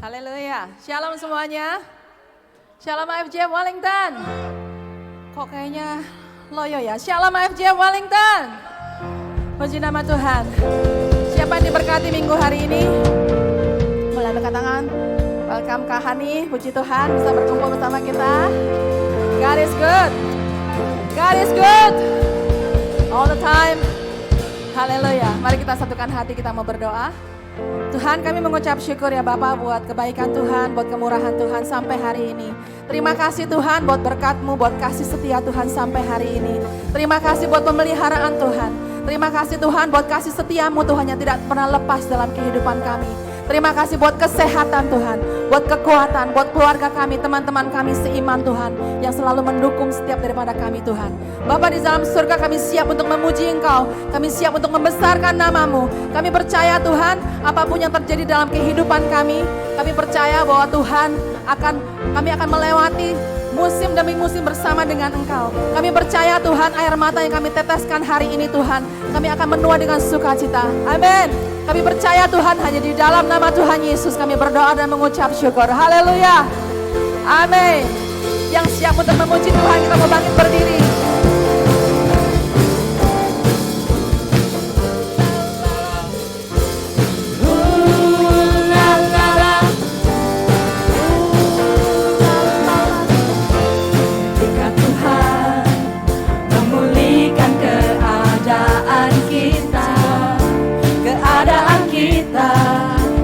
Haleluya. Shalom semuanya. Shalom AFJ Wellington. Kok kayaknya loyo ya. Shalom AFJ Wellington. Puji nama Tuhan. Siapa yang diberkati minggu hari ini? Boleh angkat tangan. Welcome Kak Hani. Puji Tuhan bisa berkumpul bersama kita. God is good. God is good. All the time. Haleluya. Mari kita satukan hati, kita mau berdoa. Tuhan, kami mengucap syukur ya Bapak buat kebaikan Tuhan, buat kemurahan Tuhan sampai hari ini. Terima kasih Tuhan buat berkat-Mu, buat kasih setia Tuhan sampai hari ini. Terima kasih buat pemeliharaan Tuhan. Terima kasih Tuhan buat kasih setia-Mu Tuhan yang tidak pernah lepas dalam kehidupan kami. Terima kasih buat kesehatan Tuhan, buat kekuatan, buat keluarga kami, teman-teman kami seiman Tuhan, yang selalu mendukung setiap daripada kami Tuhan. Bapa di dalam surga, kami siap untuk memuji Engkau, kami siap untuk membesarkan nama-Mu. Kami percaya Tuhan, apapun yang terjadi dalam kehidupan kami percaya bahwa Tuhan kami akan melewati musim demi musim bersama dengan Engkau. Kami percaya Tuhan, air mata yang kami teteskan hari ini Tuhan, kami akan menua dengan sukacita. Amin. Kami percaya Tuhan, hanya di dalam nama Tuhan Yesus kami berdoa dan mengucap syukur. Haleluya. Amin. Yang siap untuk memuji Tuhan, kita mau bangkit berdiri.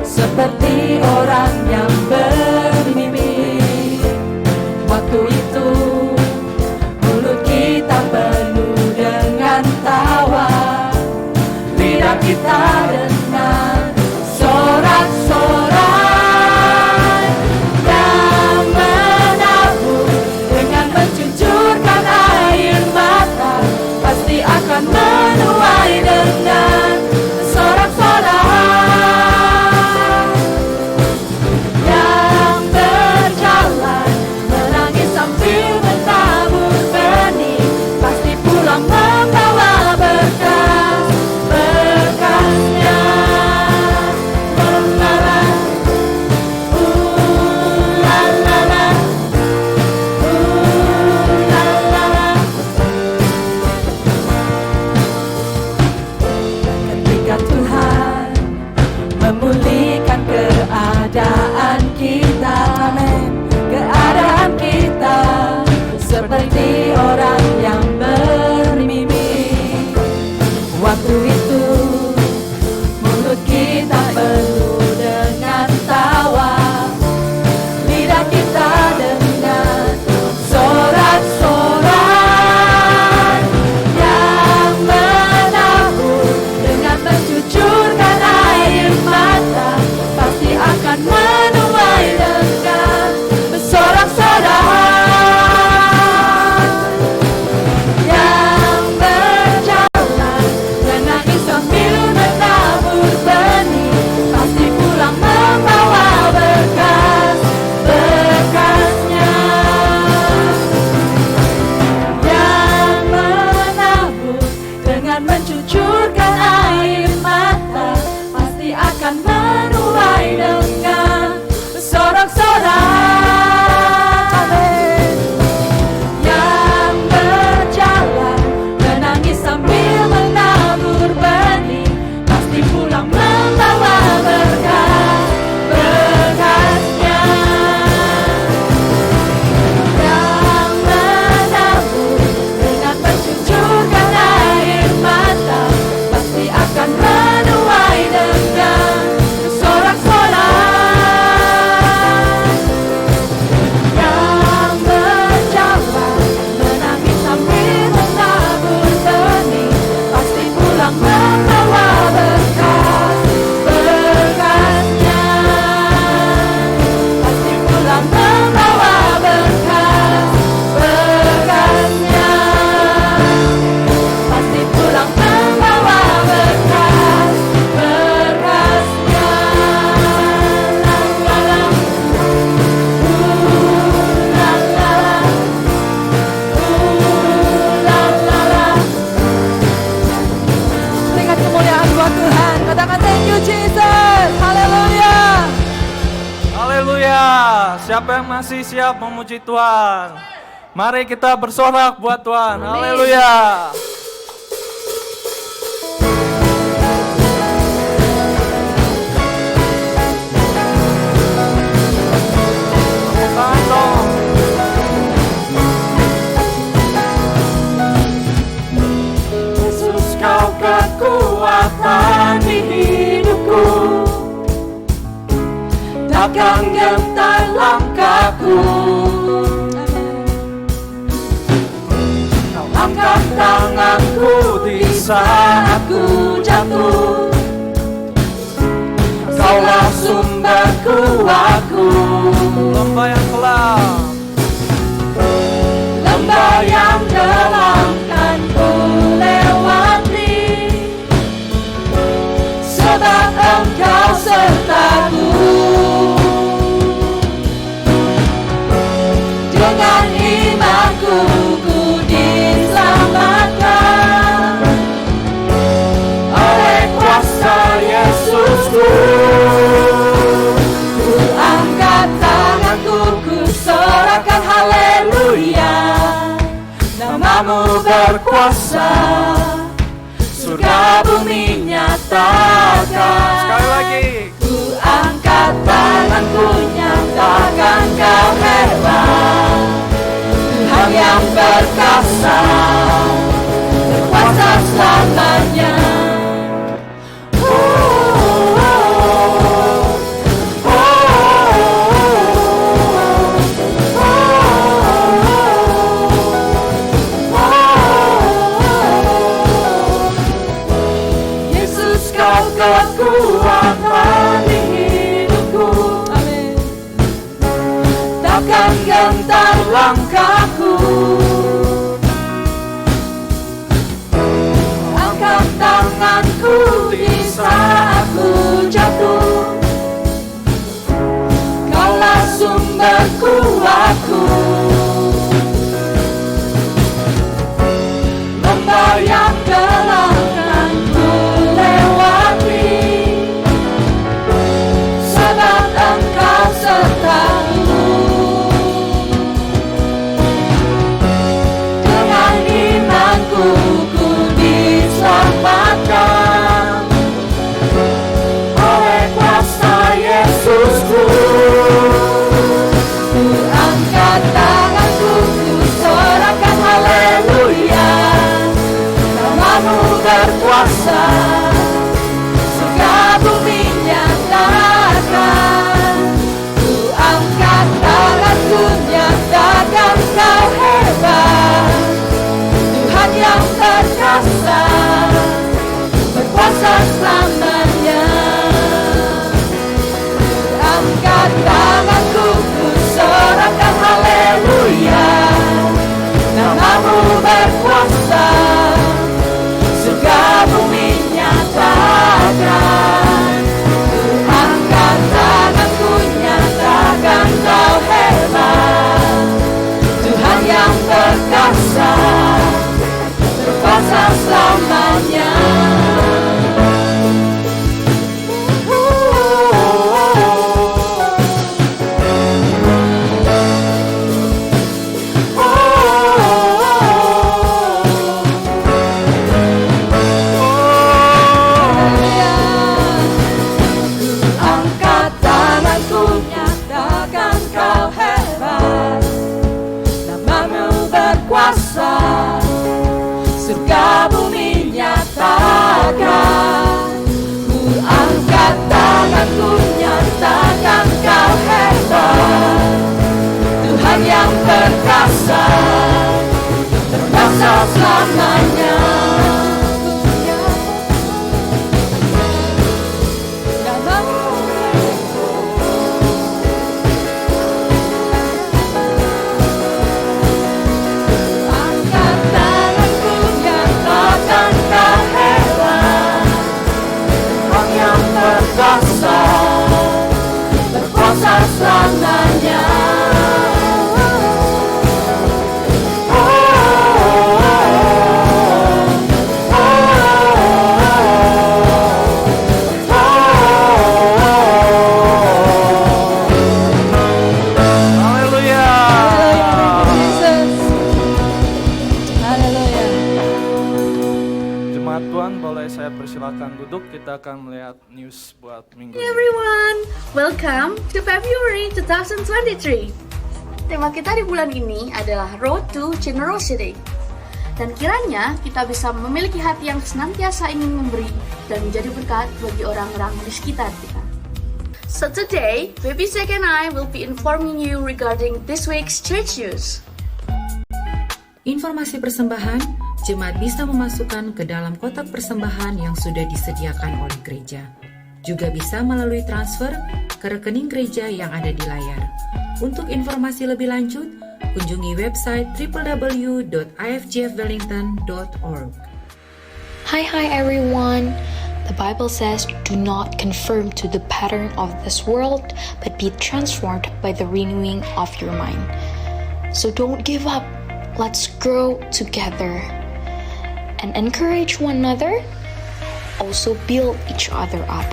Seperti orang yang bermimpi, waktu itu mulut kita masih siap memuji Tuhan. Mari kita bersorak buat Tuhan. Haleluya. Yesus, kau kekuatan di hidupku, takkan gentar langkahku. Kau angkat tanganku di saat ku jatuh, Kaulah sumber kuatku. Lembah yang gelap, lembah yang gelap kan ku lewati, sebab Engkau sertaku. Dengan imanku ku diselamatkan oleh kuasa Yesusku. Ku angkat tanganku, ku sorakan haleluya. Namamu berkuasa, surga bumi nyatakan. sekali lagi. Ku angkat tanganku, nyatakan Kau hebat. Tuhan yang perkasa, berkuasa selamanya. Yesus, Kau kekuatan di hidupku. Amin. Takkan gentar langkahku. Angkat tanganku di saat ku jatuh, Kaulah sumber kuatku. Lembah yang gelap kan ku lewati, sebab Engkau sertaku. Dengan imanku ku diselamatkan oleh kuasa Yesusku. Ku angkat tanganku, ku sorakan haleluya. Namamu berkuasa, surga bumi nyatakan. Ku angkat tanganku, nyatakan Kau hebat. Tuhan yang perkasa, berkuasa selamanya. Ku angkat tanganku, ku sorakan haleluya. Namamu berkuasa, surga bumi nyatakan. Ku angkat tanganku, nyatakan Kau hebat. Tuhan yang perkasa, berkuasa selamanya. Angkat tanganku, nyatakan Kau hebat. Namamu berkuasa, surga bumi nyatakan. Ku angkat tanganku, nyatakan Kau hebat. Tuhan yang perkasa, berkuasa selamanya. Angkat tanganku, nyatakan Kau hebat. Tuhan yang perkasa, berkuasa selamanya. duduk, kita akan melihat news buat minggu Hey ini. everyone, welcome to February 2023. Tema kita di bulan ini adalah Road to Generosity. Dan kiranya kita bisa memiliki hati yang senantiasa ingin memberi dan menjadi berkat bagi orang-orang di sekitar kita. So today, Baby Zack and I will be informing you regarding this week's church news. Informasi persembahan, jemaat bisa memasukkan ke dalam kotak persembahan yang sudah disediakan oleh gereja. Juga bisa melalui transfer ke rekening gereja yang ada di layar. Untuk informasi lebih lanjut, kunjungi website www.ifgfwellington.org. Hi everyone. The Bible says, "Do not conform to the pattern of this world, but be transformed by the renewing of your mind." So don't give up. Let's grow together and encourage one another. Also build each other up.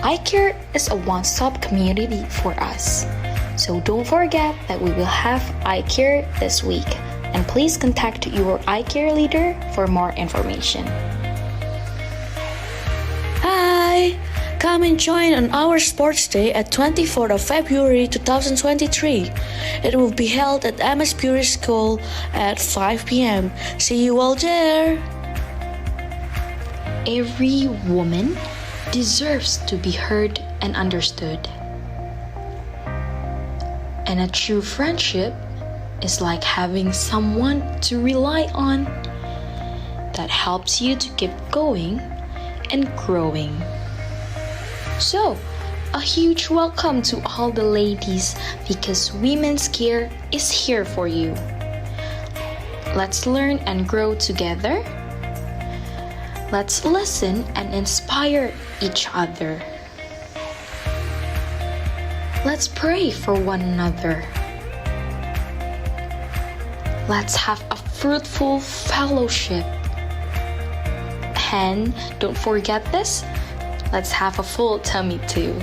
iCare is a one-stop community for us. So don't forget that we will have iCare this week. And please contact your iCare leader for more information. Hi! Come and join on our sports day at 24th of February 2023. It will be held at MS Puri School at 5 p.m. See you all there! Every woman deserves to be heard and understood. And a true friendship is like having someone to rely on that helps you to keep going and growing. So, a huge welcome to all the ladies because Women's Care is here for you. Let's learn and grow together. Let's listen and inspire each other. Let's pray for one another. Let's have a fruitful fellowship. And don't forget this, let's have a full tummy too.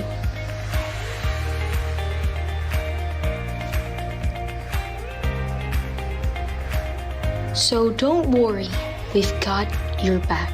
So don't worry, we've got your back.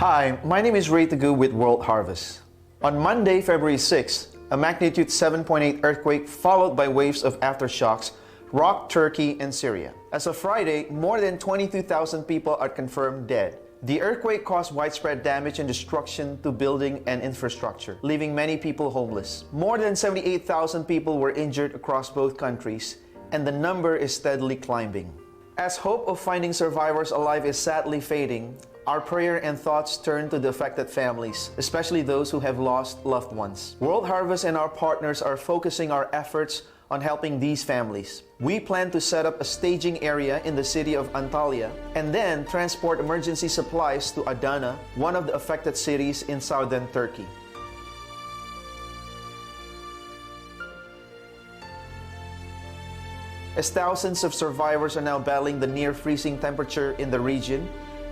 Hi, my name is Ray Tagu with World Harvest. On Monday, February 6th, a magnitude 7.8 earthquake followed by waves of aftershocks rocked Turkey and Syria. As of Friday, more than 22,000 people are confirmed dead. The earthquake caused widespread damage and destruction to building and infrastructure, leaving many people homeless. More than 78,000 people were injured across both countries, and the number is steadily climbing. As hope of finding survivors alive is sadly fading, our prayer and thoughts turn to the affected families, especially those who have lost loved ones. World Harvest and our partners are focusing our efforts on helping these families. We plan to set up a staging area in the city of Antalya and then transport emergency supplies to Adana, one of the affected cities in southern Turkey. As thousands of survivors are now battling the near freezing temperature in the region,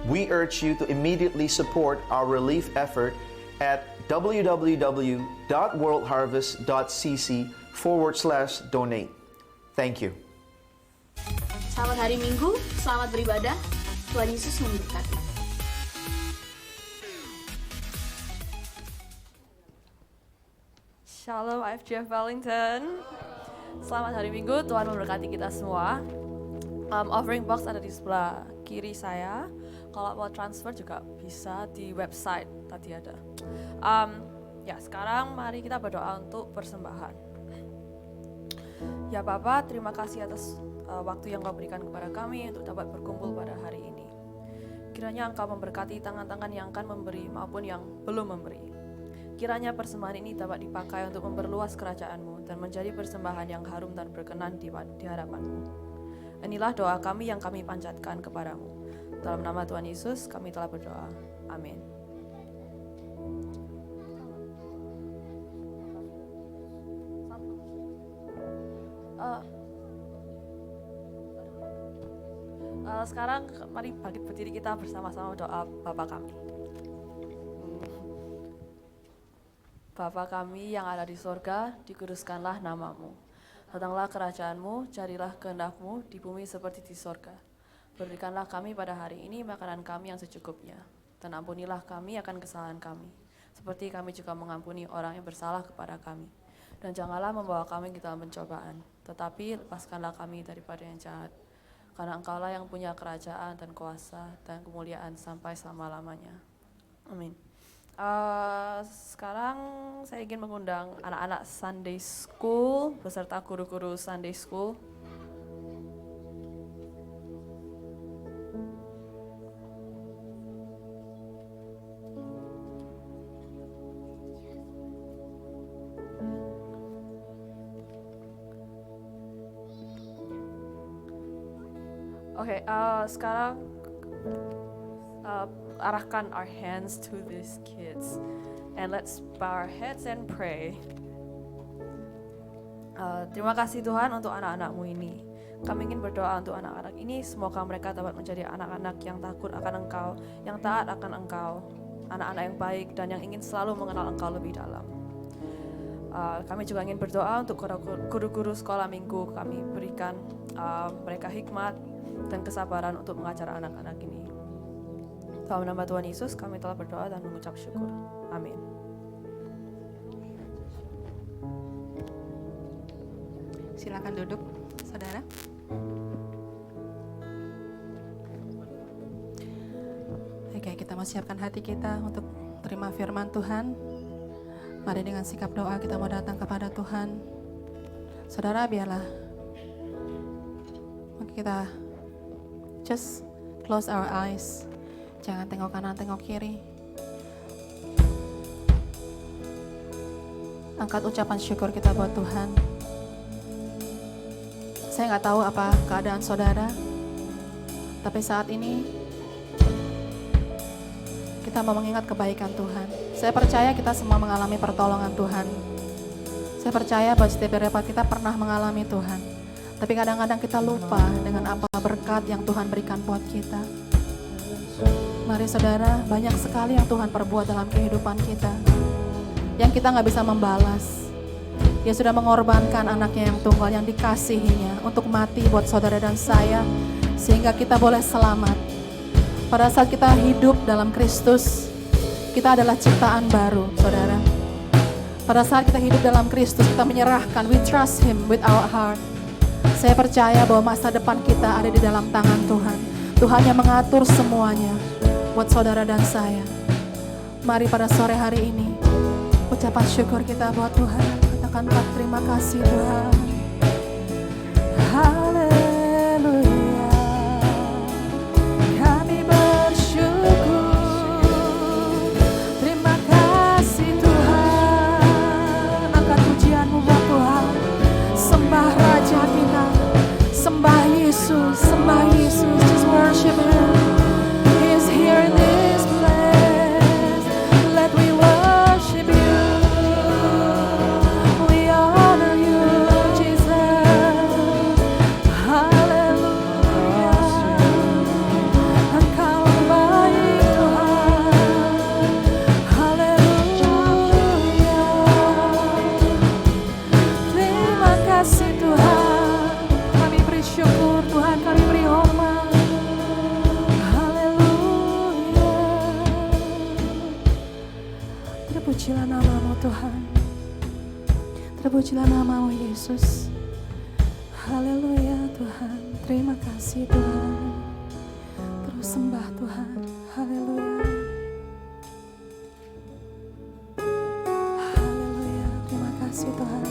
we urge you to immediately support our relief effort at www.worldharvest.cc/donate. Thank you. Selamat hari Minggu, selamat beribadah. Tuhan Yesus memberkati. Shalom IFGF Wellington. Selamat hari Minggu, Tuhan memberkati kita semua. Offering box ada di sebelah kiri saya. Kalau mau transfer juga bisa di website, tadi ada. Ya sekarang mari kita berdoa untuk persembahan. Ya Bapa, terima kasih atas waktu yang Kau berikan kepada kami untuk dapat berkumpul pada hari ini. Kiranya Engkau memberkati tangan-tangan yang akan memberi maupun yang belum memberi. Kiranya persembahan ini dapat dipakai untuk memperluas kerajaan-Mu dan menjadi persembahan yang harum dan berkenan di hadapan-Mu. Inilah doa kami yang kami panjatkan kepadamu. Dalam nama Tuhan Yesus kami telah berdoa. Amin. Sekarang mari bangkit berdiri kita bersama-sama doa Bapa kami. Bapa kami yang ada di sorga, dikuduskanlah namamu. Datanglah kerajaanmu, jadilah kehendak-mu di bumi seperti di sorga. Berikanlah kami pada hari ini makanan kami yang secukupnya. Dan ampunilah kami akan kesalahan kami, seperti kami juga mengampuni orang yang bersalah kepada kami. Dan janganlah membawa kami ke dalam pencobaan, tetapi lepaskanlah kami daripada yang jahat. Karena Engkaulah yang punya kerajaan dan kuasa dan kemuliaan sampai selama-lamanya. Amin. Sekarang saya ingin mengundang anak-anak Sunday School beserta guru-guru Sunday School. Oke, sekarang arahkan our hands to these kids and let's bow our heads and pray. Terima kasih Tuhan untuk anak-anak-Mu ini. Kami ingin berdoa untuk anak-anak ini, semoga mereka dapat menjadi anak-anak yang takut akan Engkau, yang taat akan Engkau, anak-anak yang baik dan yang ingin selalu mengenal Engkau lebih dalam. Kami juga ingin berdoa untuk guru-guru sekolah minggu. Kami berikan mereka hikmat dan kesabaran untuk mengajar anak-anak ini. Dalam nama Tuhan Yesus kami telah berdoa dan mengucap syukur. Amin. Silakan duduk, saudara. Oke, kita mau siapkan hati kita untuk terima firman Tuhan. Mari dengan sikap doa kita mau datang kepada Tuhan. Saudara, biarlah kita just close our eyes. Jangan tengok kanan, tengok kiri. Angkat ucapan syukur kita buat Tuhan. Saya nggak tahu apa keadaan saudara, tapi saat ini kita mau mengingat kebaikan Tuhan. Saya percaya kita semua mengalami pertolongan Tuhan. Saya percaya bahwa setiap dari kita pernah mengalami Tuhan. Tapi kadang-kadang kita lupa dengan apa berkat yang Tuhan berikan buat kita. Mari saudara, banyak sekali yang Tuhan perbuat dalam kehidupan kita, yang kita gak bisa membalas. Dia sudah mengorbankan anaknya yang tunggal yang dikasihinya untuk mati buat saudara dan saya, sehingga kita boleh selamat. Pada saat kita hidup dalam Kristus, kita adalah ciptaan baru, saudara. Pada saat kita hidup dalam Kristus, kita menyerahkan, we trust Him with our heart. Saya percaya bahwa masa depan kita ada di dalam tangan Tuhan. Tuhan yang mengatur semuanya buat saudara dan saya. Mari pada sore hari ini, ucapan syukur kita buat Tuhan. Katakan terima kasih Tuhan. Haleluya. Kami bersyukur. Terima kasih Tuhan. Angkat pujianmu buat Tuhan. Sembah Raja kita. Sembah Yesus, sembah Yesus, just worship Him. He's here in this place. Let me worship You. We honor You, Jesus. Haleluya. Engkau baik Tuhan. Haleluya. Terima kasih Tuhan. Syukur Tuhan, kami beri hormat. Haleluya. Terpujilah nama-Mu Tuhan. Terpujilah nama-Mu Yesus. Haleluya Tuhan. Terima kasih Tuhan. Terus sembah Tuhan. Haleluya. Haleluya. Terima kasih Tuhan.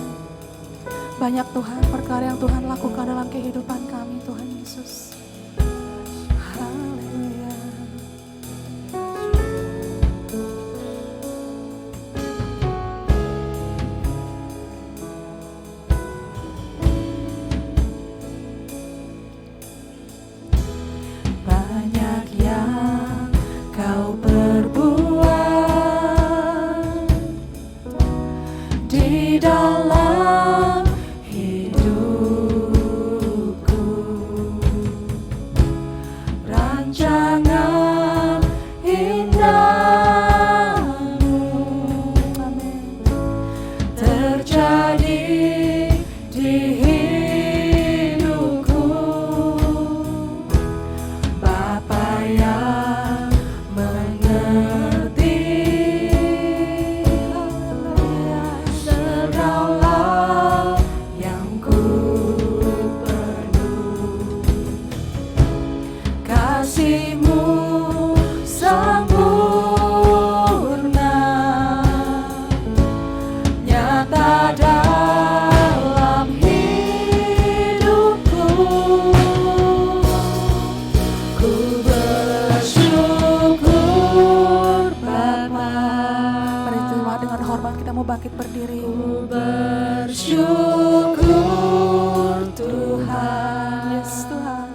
Banyak Tuhan perkara yang Tuhan lakukan dalam kehidupan kami Tuhan Yesus. Haleluya. Banyak yang Kau perbuat di dalam. bangkit berdiri. Bersyukur Tuhan, Yes Tuhan.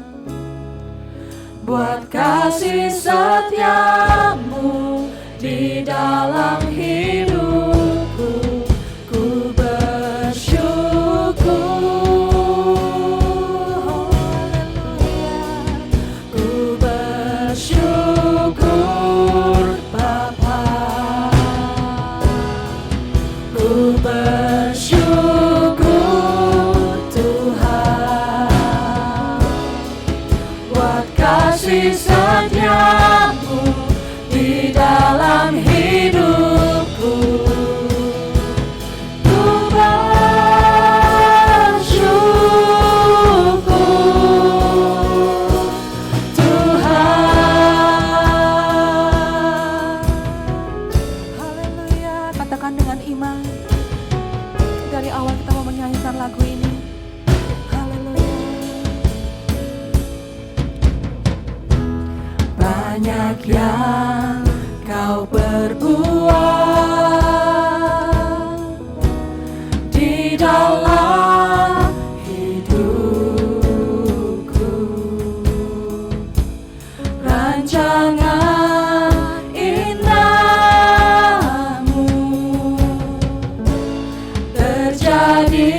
buat kasih setiamu di dalam hidupku. Ku bersyukur, ku bersyukur Bapa, ku bersyukur Tuhan buat kasih setiamu di dalam hidupku. Ku bersyukur Tuhan. Haleluya. Katakan dengan iman. Dari awal kita mau menyanyikan lagu ini. Haleluya. Banyak yang kau perbuat di dalam hidupku. Rancangan indahmu terjadi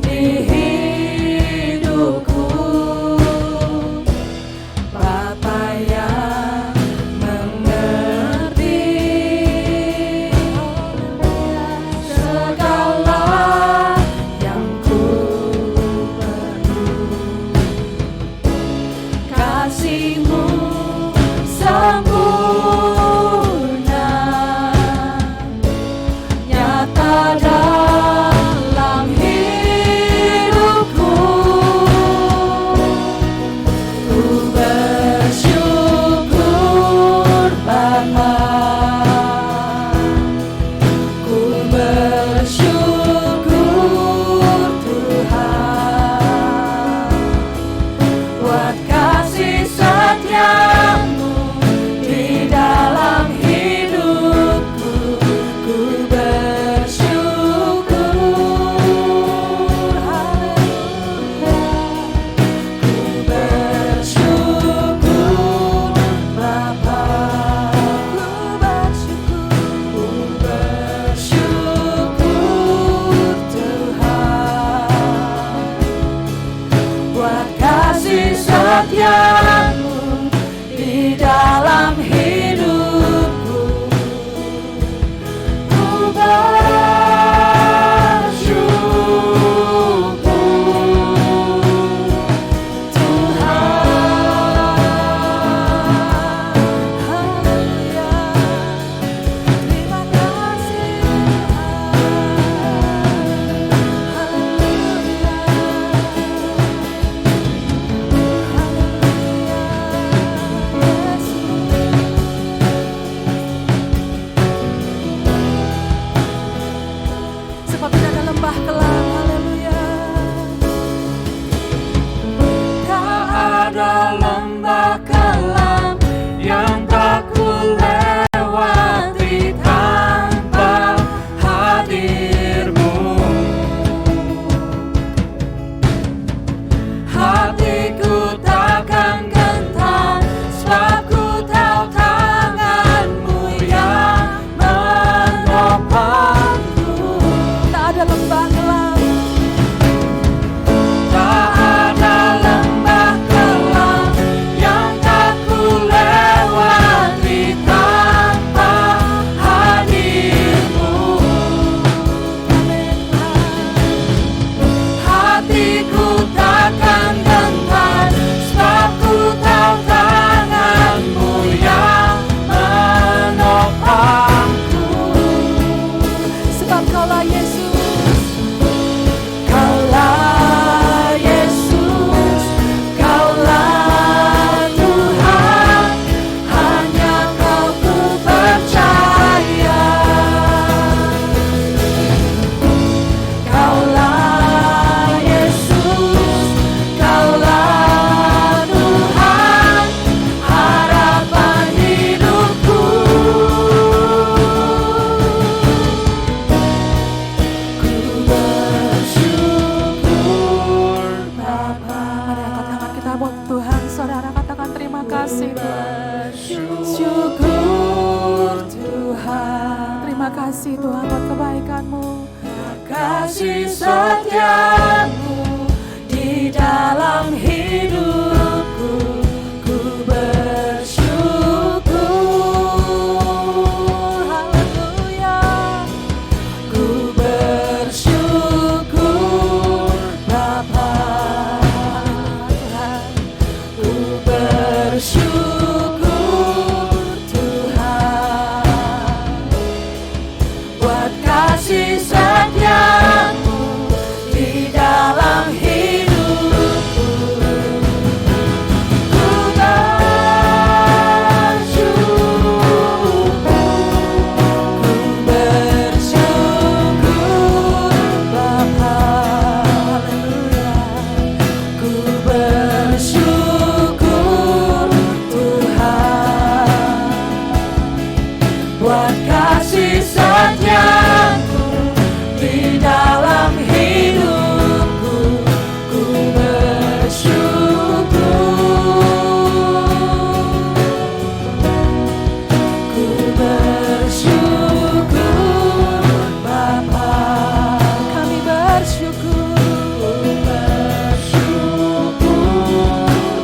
di hidupku. Bapa yang mengerti segala yang ku perlu. Kasih-Mu sempurna nyata dalam hidupku. Ku bersyukur Bapa, ku bersyukur Tuhan buat kasih setiamu di dalam hidupku. Ku bersyukur, haleluya. Ku bersyukur Bapa, ku bersyukur Tuhan buat kasih setiamu di dalam hidupku. Ku bersyukur Tuhan. Haleluya. Terima kasih Sebab tidak ada lembah kelam. Haleluya. Tak ada lembah kelam yang tak ku lewati tanpa hadir-Mu. Hatiku takkan gentar, sebab ku tahu tangan-Mu yang menopangku. Tak ada lembah kelam. Tak ada lembah kelam yang tak ku lewati tanpa hadir-Mu. Hatiku takkan gentar, sebab ku tahu tangan-Mu yang menopangku. Sebab Kaulah Yesus. setiamu di dalam hidupku, ku bersyukur. Haleluya, ku bersyukur Bapa. Tuhan, ku bersyukur Tuhan, buat kasih setiamu di dalam hidupku. Ku bersyukur Bapa. Haleluya, ku bersyukur Tuhan, buat kasih setiamu di dalam hidupku. Ku bersyukur Bapa. Kami bersyukur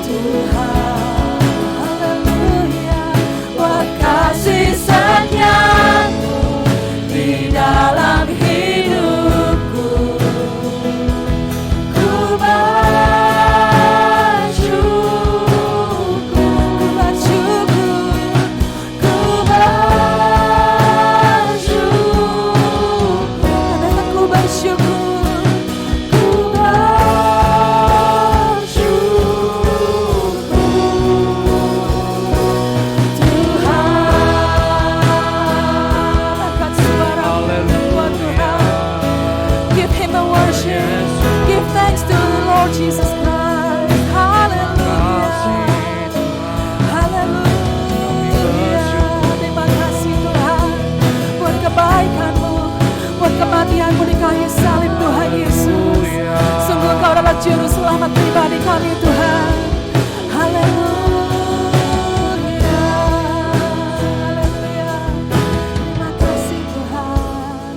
Tuhan. Haleluya, buat kasih setiamu di dalam hidupku. Ku bersyukur, ku bersyukur, ku bersyukur. Katakan ku bersyukur, ku bersyukur Tuhan. Angkat suaramu buat Tuhan. Give him a worship. Give thanks to the Lord Jesus Christ. Hallelujah. Hallelujah. Terima kasih Tuhan buat kebaikan-Mu, buat kematian-Mu di kayu salib Tuhan Yesus. Sungguh Engkau adalah juru selamat pribadi kami Tuhan. Haleluya. Haleluya. Terima kasih Tuhan.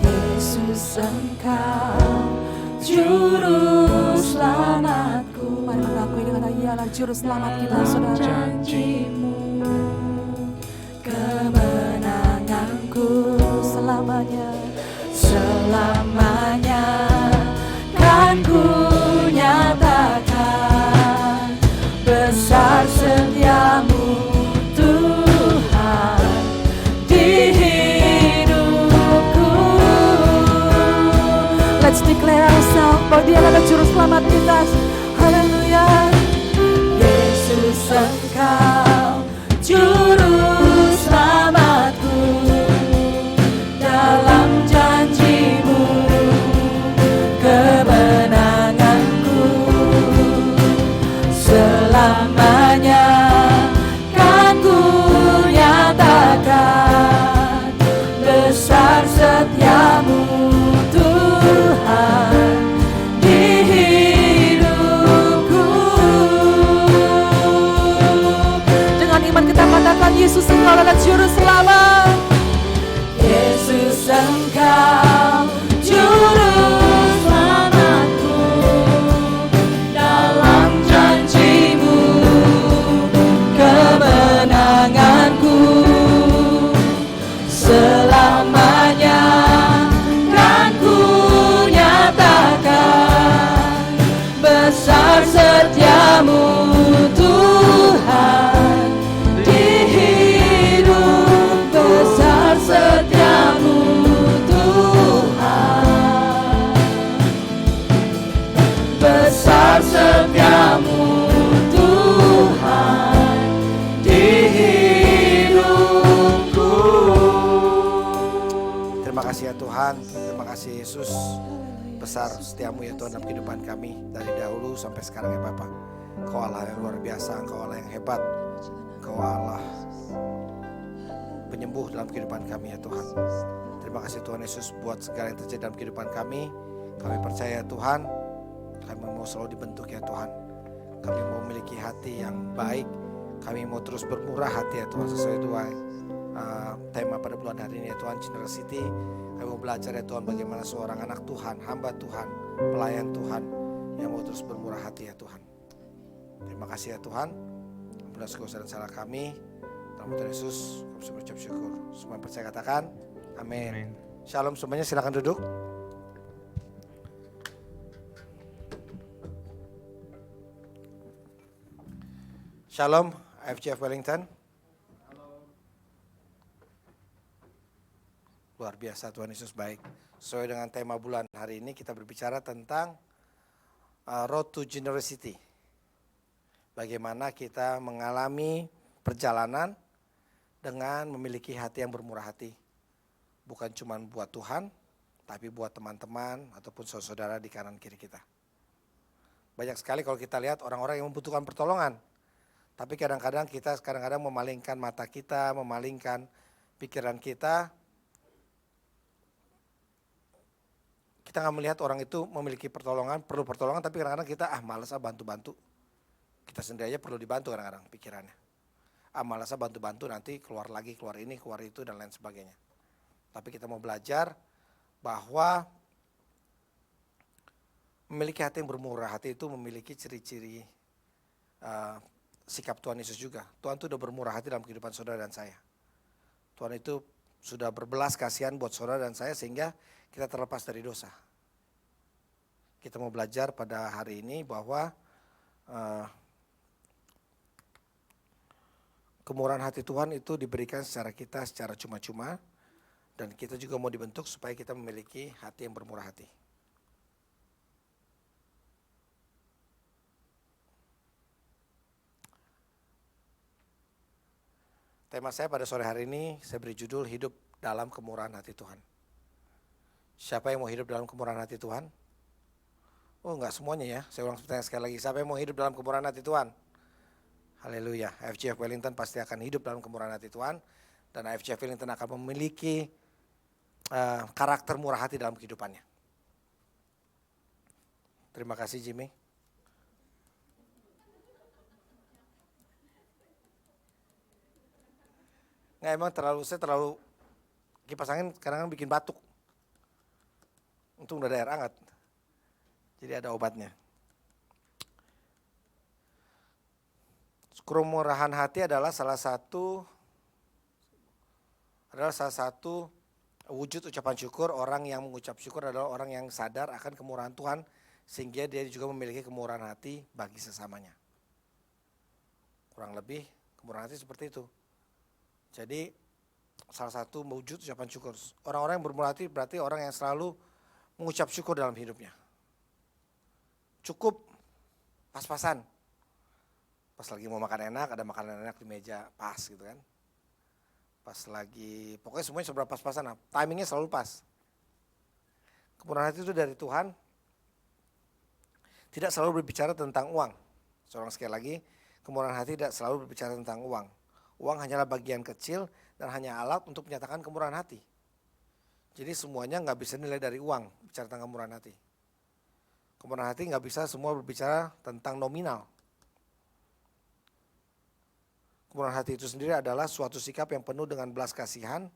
Yesus Engkau juru selamatku. Mari mengakui dengan Ialah juru selamat kita, saudara. Janjimu, kemenanganku selamanya, selamanya kan ku nyatakan besar setiamu Tuhan di hidupku. Let's declare ourselves bahwa Dia adalah juru selamat kita. Haleluya. Yesus Engkau juru selamatku, dalam janjimu kemenanganku selamanya kan ku nyatakan besar setiamu Tuhan di hidupku. Dengan iman kita katakan, Yesus Engkau adalah juru selamat. Yesus Engkau juru selamatku, dalam janjimu kemenanganku selamanya kan ku nyatakan besar setiamu Tuhan di hidup. Besar setiamu Tuhan, besar setiamu Tuhan di hidupku. Terima kasih ya Tuhan, terima kasih Yesus. Besar setiamu ya Tuhan dalam kehidupan kami dari dahulu sampai sekarang ya Bapa. Kau Allah yang luar biasa, Kau Allah yang hebat, Kau Allah penyembuh dalam kehidupan kami ya Tuhan. Terima kasih Tuhan Yesus buat segala yang terjadi dalam kehidupan kami. Kami percaya Tuhan, kami mau selalu dibentuk ya Tuhan. Kami mau memiliki hati yang baik. Kami mau terus bermurah hati ya Tuhan, sesuai tema pada bulan hari ini ya Tuhan, Generosity. Kami mau belajar ya Tuhan bagaimana seorang anak Tuhan, hamba Tuhan, pelayan Tuhan yang mau terus bermurah hati ya Tuhan. Terima kasih ya Tuhan. Ampuni dosa dan salah kami. Dalam nama Tuhan Yesus, kami bisa berucap syukur. Semua yang percaya katakan, amin. Shalom semuanya, silakan duduk. Shalom, FGF Wellington. Luar biasa, Tuhan Yesus baik. Sesuai dengan tema bulan hari ini kita berbicara tentang Road to Generosity. Bagaimana kita mengalami perjalanan dengan memiliki hati yang bermurah hati. Bukan cuma buat Tuhan, tapi buat teman-teman ataupun saudara-saudara di kanan kiri kita. Banyak sekali kalau kita lihat orang-orang yang membutuhkan pertolongan. Tapi kadang-kadang kita memalingkan mata kita, memalingkan pikiran kita. Kita nggak melihat orang itu memiliki pertolongan, perlu pertolongan, tapi kadang-kadang kita malas bantu-bantu. Kita sendiri aja perlu dibantu kadang-kadang pikirannya. Malas bantu-bantu, nanti keluar lagi, keluar ini, keluar itu dan lain sebagainya. Tapi kita mau belajar bahwa memiliki hati yang bermurah hati itu memiliki ciri-ciri sikap Tuhan Yesus juga. Tuhan itu udah bermurah hati dalam kehidupan saudara dan saya. Tuhan itu sudah berbelas kasihan buat saudara dan saya sehingga kita terlepas dari dosa. Kita mau belajar pada hari ini bahwa kemurahan hati Tuhan itu diberikan secara cuma-cuma, dan kita juga mau dibentuk supaya kita memiliki hati yang bermurah hati. Tema saya pada sore hari ini saya beri judul hidup dalam kemurahan hati Tuhan. Siapa yang mau hidup dalam kemurahan hati Tuhan? Oh, enggak semuanya ya. Saya ulang pertanyaan sekali lagi. Siapa yang mau hidup dalam kemurahan hati Tuhan? Haleluya. FGF Wellington pasti akan hidup dalam kemurahan hati Tuhan. Dan FGF Wellington akan memiliki karakter murah hati dalam kehidupannya. Terima kasih Jimmy. Nggak, emang saya terlalu kipas angin kadang-kadang bikin batuk. Untung udah ada air hangat. Jadi ada obatnya. Kemurahan hati adalah salah satu wujud ucapan syukur. Orang yang mengucap syukur adalah orang yang sadar akan kemurahan Tuhan sehingga dia juga memiliki kemurahan hati bagi sesamanya. Kurang lebih kemurahan hati seperti itu. Jadi salah satu wujud ucapan syukur. Orang-orang yang bermurah hati berarti orang yang selalu mengucap syukur dalam hidupnya. Cukup pas-pasan. Pas lagi mau makan enak, ada makanan enak di meja, pas gitu kan. Pas lagi, pokoknya semuanya seberapa pas-pasan, timingnya selalu pas. Kemurahan hati itu dari Tuhan, tidak selalu berbicara tentang uang. Seorang sekali lagi, kemurahan hati tidak selalu berbicara tentang uang. Uang hanyalah bagian kecil dan hanya alat untuk menyatakan kemurahan hati. Jadi semuanya nggak bisa nilai dari uang bicara tentang kemurahan hati. Kemurahan hati nggak bisa semua berbicara tentang nominal. Kemurahan hati itu sendiri adalah suatu sikap yang penuh dengan belas kasihan,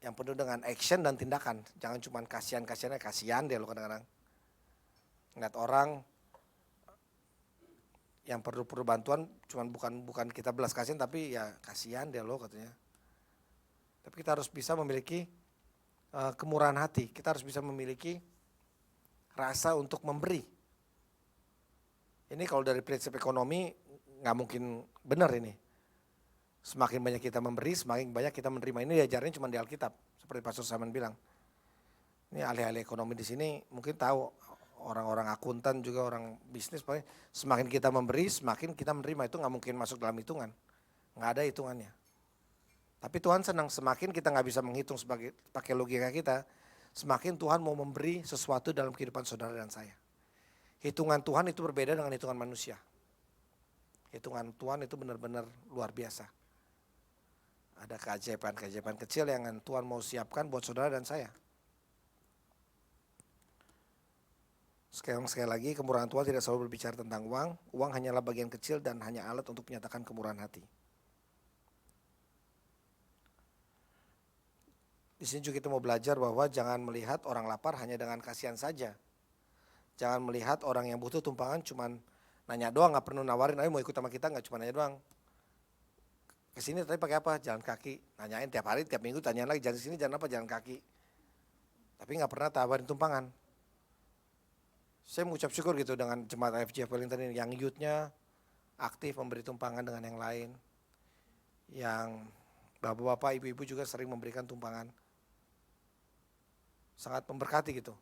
yang penuh dengan action dan tindakan. Jangan cuma kasihan deh lo kadang-kadang. Ngeliat orang yang perlu bantuan cuman bukan kita belas kasihan tapi ya kasihan deh lo katanya. Tapi kita harus bisa memiliki kemurahan hati. Kita harus bisa memiliki rasa untuk memberi. Ini kalau dari prinsip ekonomi nggak mungkin benar ini. Semakin banyak kita memberi, semakin banyak kita menerima. Ini diajarnya cuma di Alkitab, seperti Pastor Saman bilang. Ini ahli-ahli ekonomi di sini mungkin tahu, orang-orang akuntan juga orang bisnis. Semakin kita memberi, semakin kita menerima. Itu nggak mungkin masuk dalam hitungan, nggak ada hitungannya. Tapi Tuhan senang semakin kita nggak bisa menghitung pakai logika kita, semakin Tuhan mau memberi sesuatu dalam kehidupan saudara dan saya. Hitungan Tuhan itu berbeda dengan hitungan manusia. Hitungan Tuhan itu benar-benar luar biasa. Ada keajaiban-keajaiban kecil yang Tuhan mau siapkan buat saudara dan saya. Sekali lagi, kemurahan Tuhan tidak selalu berbicara tentang uang. Uang hanyalah bagian kecil dan hanya alat untuk menyatakan kemurahan hati. Di sini juga kita mau belajar bahwa jangan melihat orang lapar hanya dengan kasihan saja. Jangan melihat orang yang butuh tumpangan cuman nanya doang, nggak perlu nawarin, ayo mau ikut sama kita, nggak cuma nanya doang. Kesini tadi pakai apa? Jalan kaki. Nanyain tiap hari, tiap minggu tanyain lagi, jalan sini jalan apa? Jalan kaki. Tapi nggak pernah tawarin tumpangan. Saya mengucap syukur gitu dengan jemaat IFJF Wellington ini, yang youth-nya aktif memberi tumpangan dengan yang lain. Yang bapak-bapak, ibu-ibu juga sering memberikan tumpangan. Sangat memberkati gitu.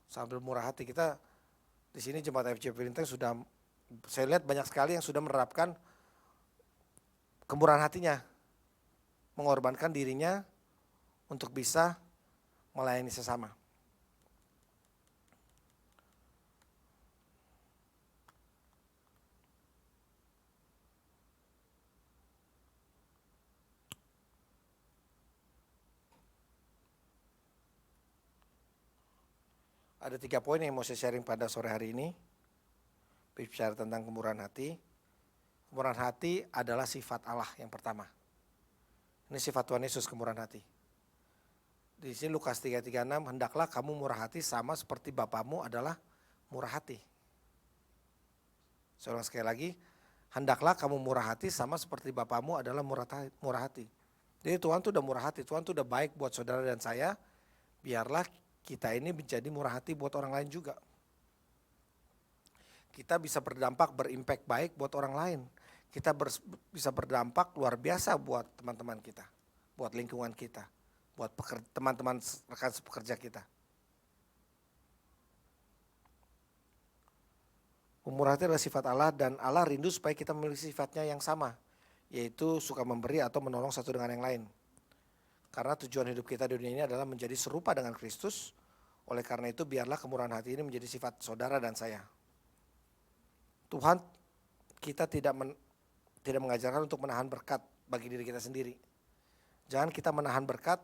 Sangat bermurah hati. Kita di sini jemaat IFJF Wellington sudah, saya lihat banyak sekali yang sudah menerapkan kemurahan hatinya, mengorbankan dirinya untuk bisa melayani sesama. Ada 3 poin yang mau saya sharing pada sore hari ini. Bicara tentang kemurahan hati. Kemurahan hati adalah sifat Allah yang pertama. Ini sifat Tuhan Yesus, kemurahan hati. Di sini Lukas 3:36, hendaklah kamu murah hati sama seperti Bapamu adalah murah hati. Saya ulang sekali lagi, hendaklah kamu murah hati sama seperti Bapamu adalah murah hati. Jadi Tuhan tuh udah murah hati, Tuhan tuh udah baik buat saudara dan saya, biarlah kita ini menjadi murah hati buat orang lain juga. Kita bisa berdampak, berimpact baik buat orang lain. Kita bisa berdampak luar biasa buat teman-teman kita, buat lingkungan kita, buat teman-teman rekan sepekerja kita. Murah hati adalah sifat Allah dan Allah rindu supaya kita memiliki sifatnya yang sama, yaitu suka memberi atau menolong satu dengan yang lain. Karena tujuan hidup kita di dunia ini adalah menjadi serupa dengan Kristus. Oleh karena itu biarlah kemurahan hati ini menjadi sifat saudara dan saya. Tuhan kita tidak mengajarkan untuk menahan berkat bagi diri kita sendiri. Jangan kita menahan berkat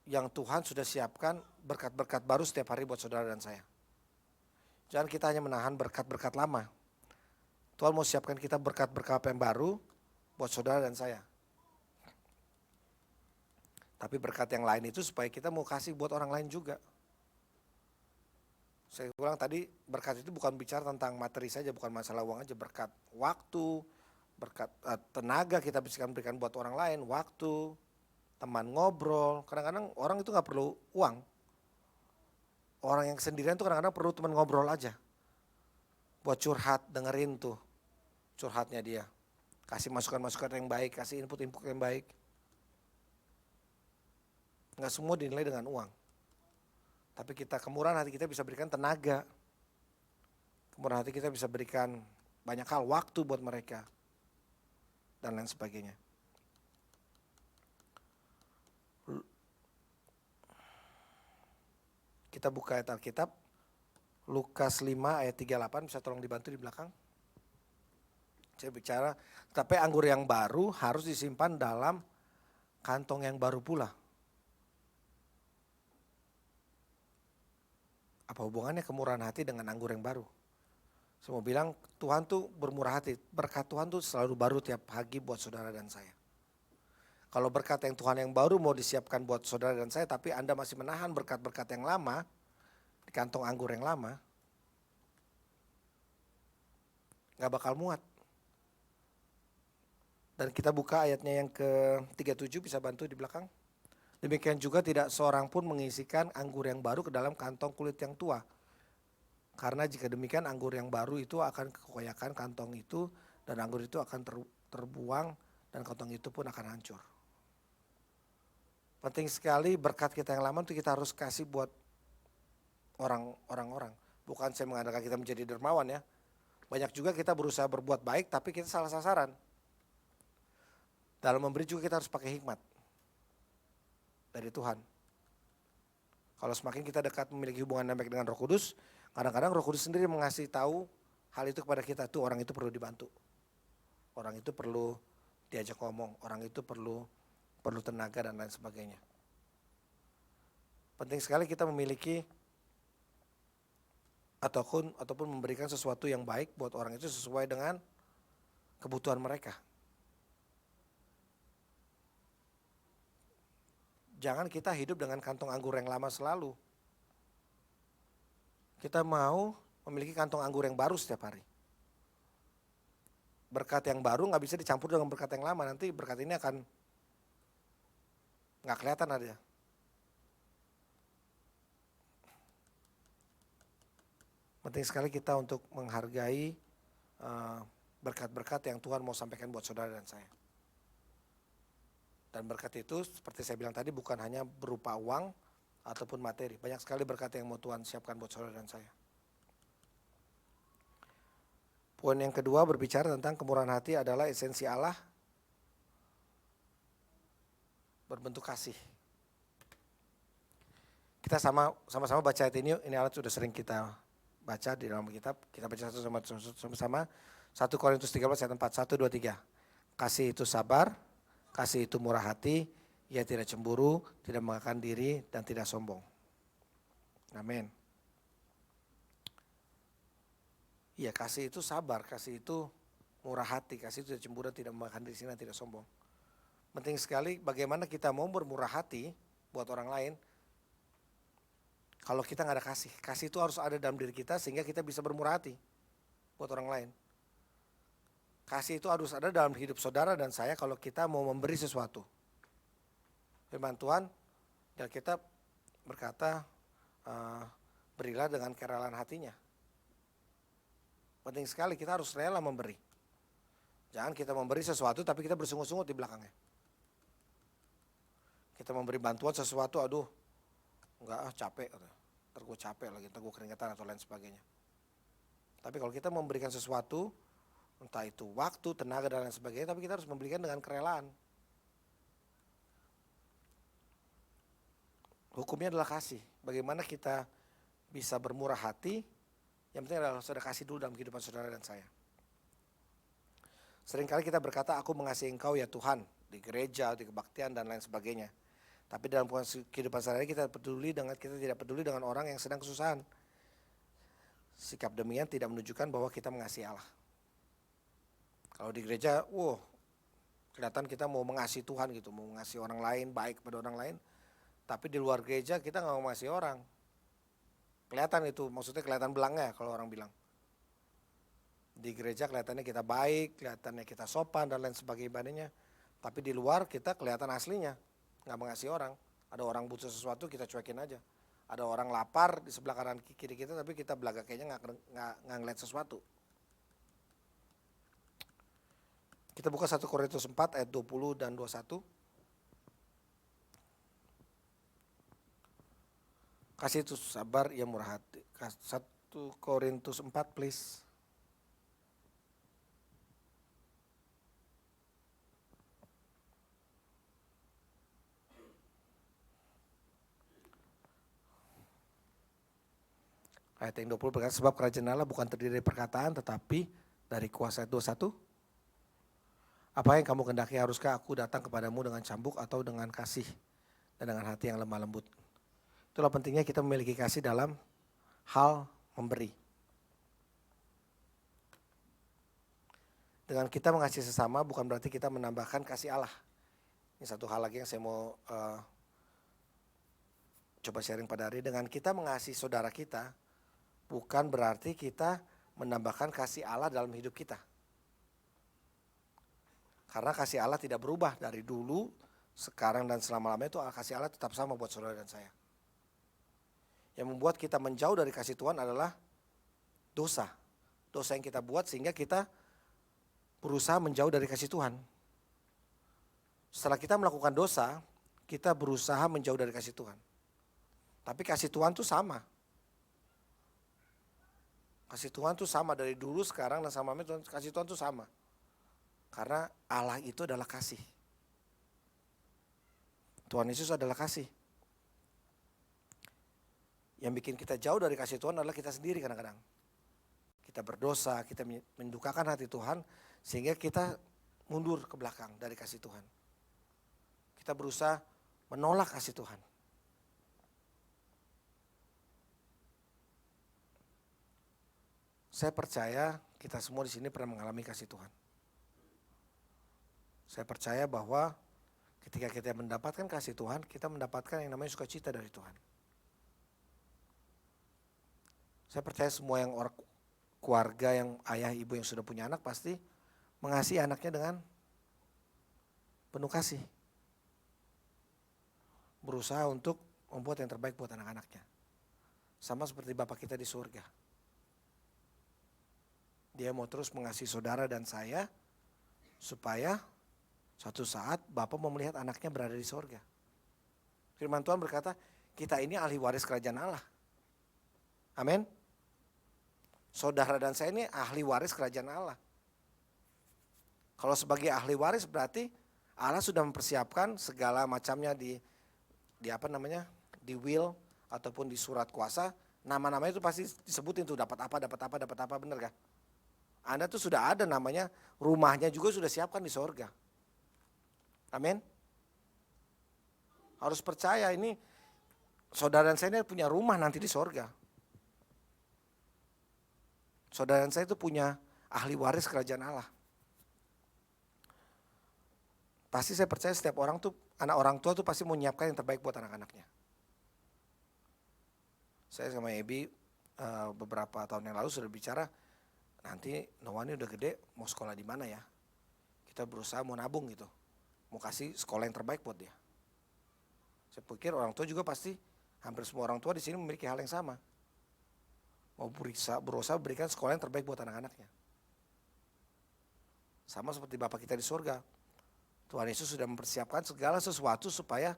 yang Tuhan sudah siapkan, berkat-berkat baru setiap hari buat saudara dan saya. Jangan kita hanya menahan berkat-berkat lama. Tuhan mau siapkan kita berkat-berkat yang baru buat saudara dan saya. Tapi berkat yang lain itu supaya kita mau kasih buat orang lain juga. Saya ulang tadi, berkat itu bukan bicara tentang materi saja, bukan masalah uang aja. Berkat waktu, berkat tenaga kita bisa berikan buat orang lain, waktu, teman ngobrol. Kadang-kadang orang itu gak perlu uang. Orang yang sendirian itu kadang-kadang perlu teman ngobrol aja. Buat curhat, dengerin tuh curhatnya dia. Kasih masukan-masukan yang baik, kasih input-input yang baik. Nggak semua dinilai dengan uang. Tapi kemurahan hati kita bisa berikan tenaga. Kemurahan hati kita bisa berikan banyak hal, waktu buat mereka. Dan lain sebagainya. Kita buka ayat Alkitab. Lukas 5 ayat 38, bisa tolong dibantu di belakang. Saya bicara, tapi anggur yang baru harus disimpan dalam kantong yang baru pula. Apa hubungannya kemurahan hati dengan anggur yang baru? Saya mau bilang Tuhan tuh bermurah hati. Berkat Tuhan tuh selalu baru tiap pagi buat saudara dan saya. Kalau berkat yang Tuhan yang baru mau disiapkan buat saudara dan saya, tapi Anda masih menahan berkat-berkat yang lama, di kantong anggur yang lama, gak bakal muat. Dan kita buka ayatnya yang ke-37, bisa bantu di belakang. Demikian juga tidak seorang pun mengisikan anggur yang baru ke dalam kantong kulit yang tua. Karena jika demikian anggur yang baru itu akan kekoyakan kantong itu dan anggur itu akan terbuang dan kantong itu pun akan hancur. Penting sekali berkat kita yang lama itu kita harus kasih buat orang-orang. Bukan saya mengatakan kita menjadi dermawan ya. Banyak juga kita berusaha berbuat baik tapi kita salah sasaran. Dalam memberi juga kita harus pakai hikmat dari Tuhan. Kalau semakin kita dekat memiliki hubungan yang baik dengan Roh Kudus, kadang-kadang Roh Kudus sendiri mengasih tahu hal itu kepada kita, tuh orang itu perlu dibantu. Orang itu perlu diajak ngomong, orang itu perlu tenaga dan lain sebagainya. Penting sekali kita memiliki ataupun memberikan sesuatu yang baik buat orang itu sesuai dengan kebutuhan mereka. Jangan kita hidup dengan kantong anggur yang lama selalu. Kita mau memiliki kantong anggur yang baru setiap hari. Berkat yang baru nggak bisa dicampur dengan berkat yang lama. Nanti berkat ini akan nggak kelihatan ada. Penting sekali kita untuk menghargai berkat-berkat yang Tuhan mau sampaikan buat saudara dan saya. Dan berkat itu seperti saya bilang tadi bukan hanya berupa uang ataupun materi. Banyak sekali berkat yang mau Tuhan siapkan buat saudara dan saya. Poin yang kedua berbicara tentang kemurahan hati adalah esensi Allah berbentuk kasih. Kita sama-sama baca ayat ini alat sudah sering kita baca di dalam kitab. Kita baca sama-sama 1 Korintus 13 ayat 4, 1, 2, 3. Kasih itu sabar, kasih itu murah hati, ia tidak cemburu, tidak mengangkat diri, dan tidak sombong. Amin. Iya, kasih itu sabar, kasih itu murah hati, kasih itu tidak cemburu, tidak mengangkat diri, dan tidak sombong. Penting sekali bagaimana kita mau bermurah hati buat orang lain. Kalau kita nggak ada kasih, kasih itu harus ada dalam diri kita sehingga kita bisa bermurah hati buat orang lain. Kasih itu harus ada dalam hidup saudara dan saya kalau kita mau memberi sesuatu. Firman Tuhan, dan kita berkata, berilah dengan kerelaan hatinya. Penting sekali kita harus rela memberi. Jangan kita memberi sesuatu tapi kita bersungut-sungut di belakangnya. Kita memberi bantuan sesuatu, aduh, enggak capek, ntar gue capek lagi, ntar gue keringetan atau lain sebagainya. Tapi kalau kita memberikan sesuatu, entah itu waktu, tenaga dan lain sebagainya, tapi kita harus memberikan dengan kerelaan. Hukumnya adalah kasih. Bagaimana kita bisa bermurah hati, yang penting adalah saudara kasih dulu dalam kehidupan saudara dan saya. Seringkali kita berkata, aku mengasihi engkau ya Tuhan, di gereja, di kebaktian dan lain sebagainya. Tapi dalam kehidupan sehari-hari kita tidak peduli dengan orang yang sedang kesusahan. Sikap demikian tidak menunjukkan bahwa kita mengasihi Allah. Kalau di gereja, kelihatan kita mau mengasihi Tuhan gitu, mau mengasihi orang lain, baik kepada orang lain. Tapi di luar gereja kita nggak mau mengasihi orang. Kelihatan itu, maksudnya kelihatan belangnya kalau orang bilang. Di gereja kelihatannya kita baik, kelihatannya kita sopan dan lain sebagainya. Tapi di luar kita kelihatan aslinya, nggak mengasihi orang. Ada orang butuh sesuatu kita cuekin aja. Ada orang lapar di sebelah kanan kiri kita tapi kita belaga kayaknya nggak ngeliat sesuatu. Kita buka 1 Korintus 4 ayat 20 dan 21. Kasih itu sabar, ia murah hati. 1 Korintus 4 please. Ayat yang 20 berkata, sebab kerajaan Allah bukan terdiri dari perkataan tetapi dari kuasa. 21. Apa yang kamu kehendaki, haruskah aku datang kepadamu dengan cambuk atau dengan kasih dan dengan hati yang lemah lembut? Itulah pentingnya kita memiliki kasih dalam hal memberi. Dengan kita mengasihi sesama bukan berarti kita menambahkan kasih Allah. Ini satu hal lagi yang saya mau coba sharing pada hari. Dengan kita mengasihi saudara kita, bukan berarti kita menambahkan kasih Allah dalam hidup kita. Karena kasih Allah tidak berubah dari dulu, sekarang dan selama-lamanya itu kasih Allah tetap sama buat saudara dan saya. Yang membuat kita menjauh dari kasih Tuhan adalah dosa. Dosa yang kita buat sehingga kita berusaha menjauh dari kasih Tuhan. Setelah kita melakukan dosa, kita berusaha menjauh dari kasih Tuhan. Tapi kasih Tuhan itu sama. Kasih Tuhan itu sama dari dulu, sekarang, dan sama kasih Tuhan itu sama. Karena Allah itu adalah kasih. Tuhan Yesus adalah kasih. Yang bikin kita jauh dari kasih Tuhan adalah kita sendiri kadang-kadang. Kita berdosa, kita mendukakan hati Tuhan, sehingga kita mundur ke belakang dari kasih Tuhan. Kita berusaha menolak kasih Tuhan. Saya percaya kita semua di sini pernah mengalami kasih Tuhan. Saya percaya bahwa Ketika kita mendapatkan kasih Tuhan, kita mendapatkan yang namanya sukacita dari Tuhan. Saya percaya semua yang keluarga, yang ayah ibu yang sudah punya anak pasti mengasihi anaknya dengan penuh kasih. Berusaha untuk membuat yang terbaik buat anak-anaknya. Sama seperti Bapak kita di surga. Dia mau terus mengasihi saudara dan saya supaya suatu saat Bapak mau melihat anaknya berada di surga. Firman Tuhan berkata, kita ini ahli waris kerajaan Allah. Amin. Saudara dan saya ini ahli waris kerajaan Allah. Kalau sebagai ahli waris berarti Allah sudah mempersiapkan segala macamnya di will ataupun di surat kuasa. Nama-namanya itu pasti disebutin tuh dapat apa, bener gak? Anda tuh sudah ada namanya, rumahnya juga sudah siapkan di sorga. Amin. Harus percaya ini, saudara dan saya ini punya rumah nanti di sorga. Saudara dan saya itu punya ahli waris kerajaan Allah. Pasti saya percaya setiap orang tuh, anak orang tua tuh pasti mau menyiapkan yang terbaik buat anak-anaknya. Saya sama Ebi beberapa tahun yang lalu sudah bicara, nanti Noah ini udah gede, mau sekolah di mana ya? Kita berusaha mau nabung gitu, mau kasih sekolah yang terbaik buat dia. Saya pikir orang tua juga pasti, hampir semua orang tua di sini memiliki hal yang sama. Mau berusaha berikan sekolah yang terbaik buat anak-anaknya. Sama seperti Bapak kita di surga. Tuhan Yesus sudah mempersiapkan segala sesuatu supaya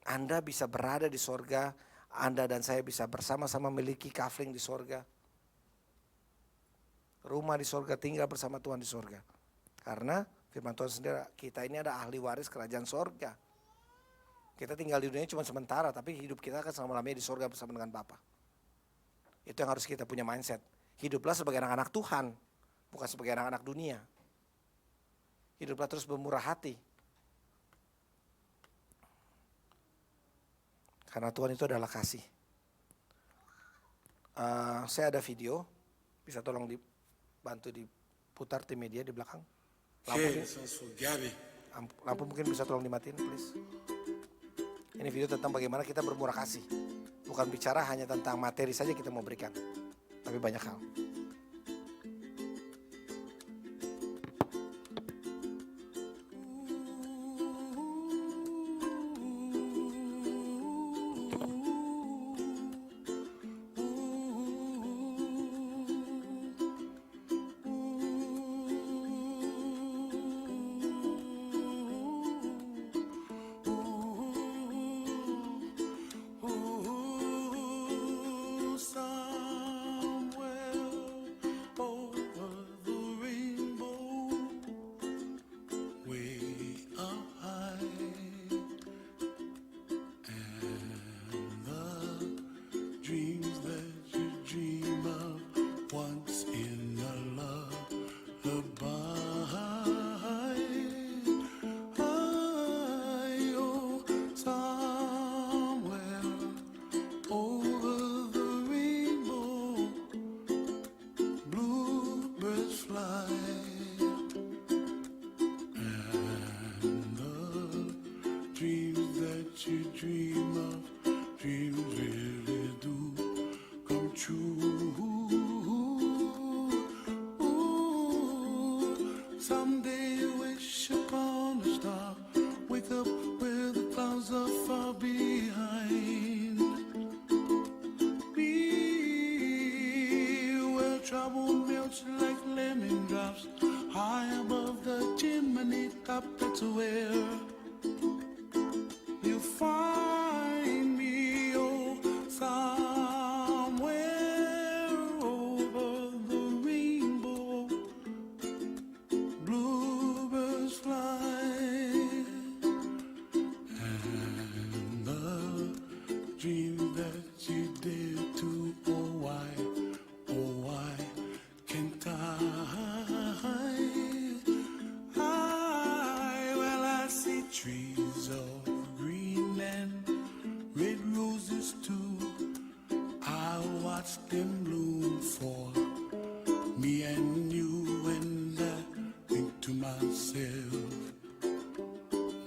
Anda bisa berada di surga, Anda dan saya bisa bersama-sama memiliki kafling di surga. Rumah di surga, tinggal bersama Tuhan di surga. Karena firman Tuhan sendiri, kita ini ada ahli waris kerajaan surga. Kita tinggal di dunia cuma sementara, tapi hidup kita akan selama-lamanya di surga bersama dengan Bapa. Itu yang harus kita punya mindset. Hiduplah sebagai anak-anak Tuhan, bukan sebagai anak-anak dunia. Hiduplah terus bermurah hati. Karena Tuhan itu adalah kasih. Saya ada video, bisa tolong dibantu diputar tim media di belakang. Lampu mungkin bisa tolong dimatiin, please. Ini video tentang bagaimana kita bermurah kasih. Bukan bicara hanya tentang materi saja kita mau berikan, tapi banyak hal.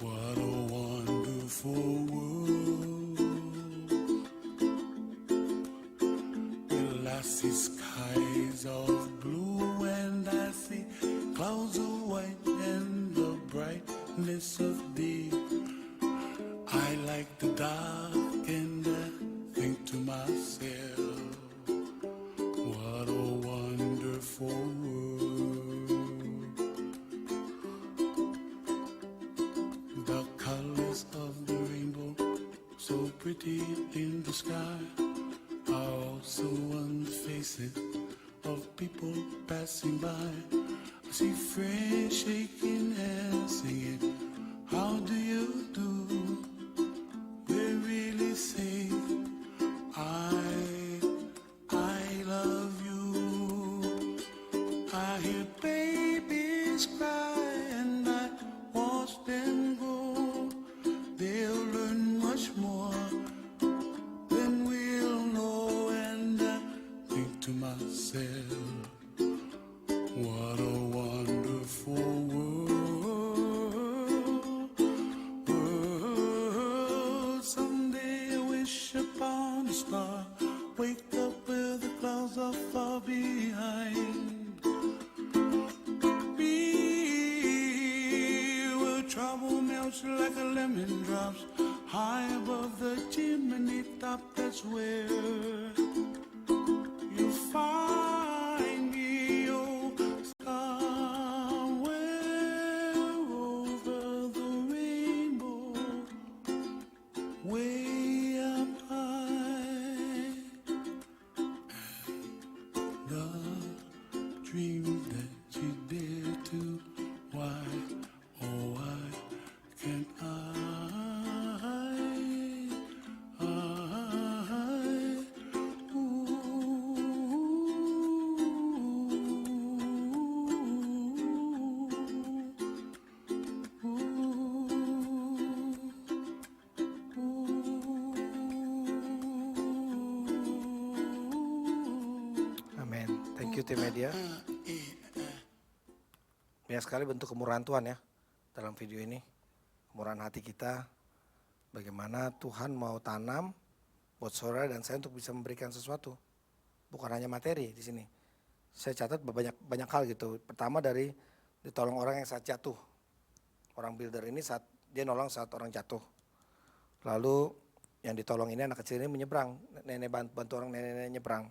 What a see skies of blue and I see clouds of white and the brightness of day. I like the dark and I think to myself, what a wonderful world. The colors of the rainbow, so pretty in the sky, are also on the faces of people passing by. I see friends shaking hands, singing, how do you do? They really say, I love you. I hear babies cry and I watch them grow. They'll learn much more than we'll know, and I think to myself, what a wonderful world. Someday I wish upon a star, wake up where the clouds are far behind me, where trouble melts like a lemon drops high above the chimney top. That's where you find me, oh, somewhere over the rainbow, way up high. The dream that you dare to, why, oh why can't I, Amin. Thank you tim media. Banyak sekali bentuk kemurahan Tuhan ya dalam video ini. Kemurahan hati kita, bagaimana Tuhan mau tanam buat saudara dan saya untuk bisa memberikan sesuatu. Bukan hanya materi di sini. Saya catat banyak hal gitu. Pertama dari ditolong orang yang saat jatuh. Orang builder ini saat dia nolong saat orang jatuh. Lalu yang ditolong ini anak kecil ini menyeberang, nenek bantu orang nenek nyebrang.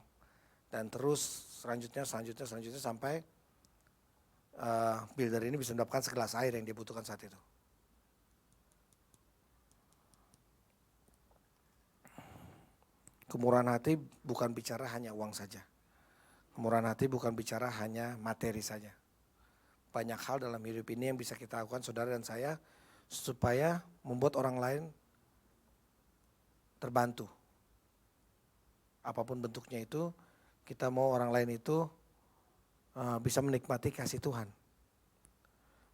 Dan terus selanjutnya sampai builder ini bisa mendapatkan segelas air yang dibutuhkan saat itu. Kemurahan hati bukan bicara hanya uang saja. Kemurahan hati bukan bicara hanya materi saja. Banyak hal dalam hidup ini yang bisa kita lakukan saudara dan saya supaya membuat orang lain terbantu. Apapun bentuknya itu, kita mau orang lain itu bisa menikmati kasih Tuhan.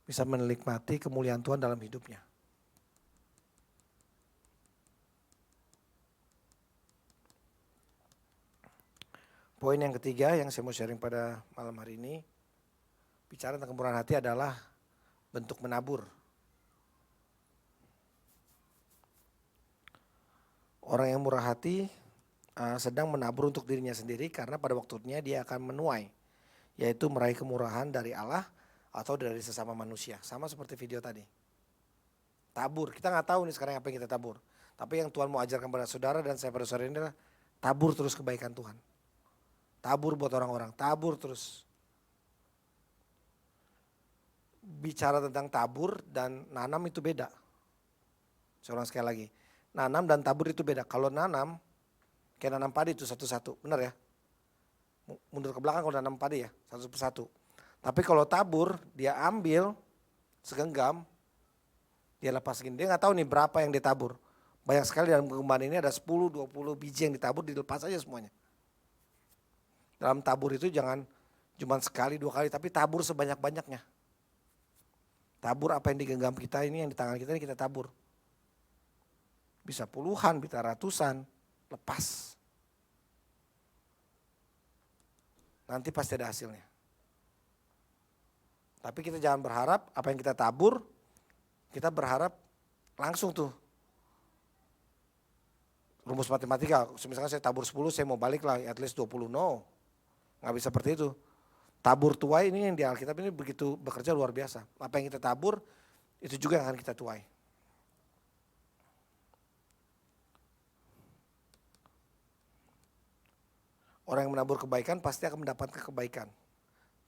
Bisa menikmati kemuliaan Tuhan dalam hidupnya. Poin yang ketiga yang saya mau sharing pada malam hari ini, bicara tentang kemurahan hati adalah bentuk menabur. Orang yang murah hati sedang menabur untuk dirinya sendiri karena pada waktunya dia akan menuai, yaitu meraih kemurahan dari Allah atau dari sesama manusia. Sama seperti video tadi. Tabur, kita nggak tahu nih sekarang apa yang kita tabur. Tapi yang Tuhan mau ajarkan pada saudara dan saya pada saudara ini adalah tabur terus kebaikan Tuhan. Tabur buat orang-orang, tabur terus. Bicara tentang tabur dan nanam itu beda. Saya ulang sekali lagi, nanam dan tabur itu beda. Kalau nanam, kayak nanam padi itu satu-satu, benar ya? Mundur ke belakang kalau nanam padi ya, satu persatu. Tapi kalau tabur, dia ambil segenggam, dia lepas gini. Dia nggak tahu nih berapa yang ditabur. Banyak sekali dalam genggaman ini ada 10-20 biji yang ditabur, dilepas aja semuanya. Dalam tabur itu jangan cuma sekali, 2 kali, tapi tabur sebanyak-banyaknya. Tabur apa yang digenggam kita ini, yang di tangan kita ini kita tabur. Bisa puluhan, bisa ratusan, lepas. Nanti pasti ada hasilnya. Tapi kita jangan berharap apa yang kita tabur, kita berharap langsung tuh. Rumus matematika, misalkan saya tabur 10, saya mau balik lah at least 20, no. Nggak bisa seperti itu. Tabur tuai ini yang di Alkitab ini begitu bekerja luar biasa. Apa yang kita tabur, itu juga yang akan kita tuai. Orang yang menabur kebaikan pasti akan mendapatkan kebaikan.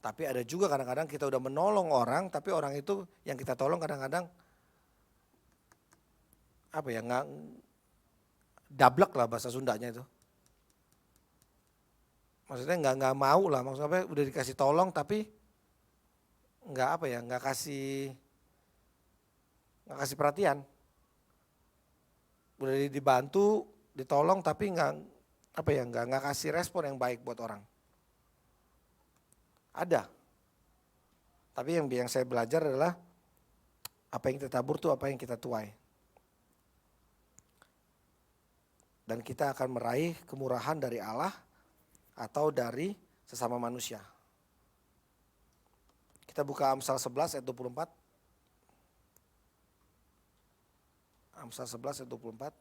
Tapi ada juga kadang-kadang kita udah menolong orang, tapi orang itu yang kita tolong kadang-kadang nggak dablek lah bahasa Sundanya itu. Maksudnya nggak mau lah, maksudnya udah dikasih tolong tapi nggak kasih perhatian. Udah dibantu, ditolong tapi nggak kasih respon yang baik buat orang. Ada. Tapi yang saya belajar adalah apa yang kita tabur tuh apa yang kita tuai. Dan kita akan meraih kemurahan dari Allah atau dari sesama manusia. Kita buka Amsal 11 ayat 24. Amsal 11 ayat 24.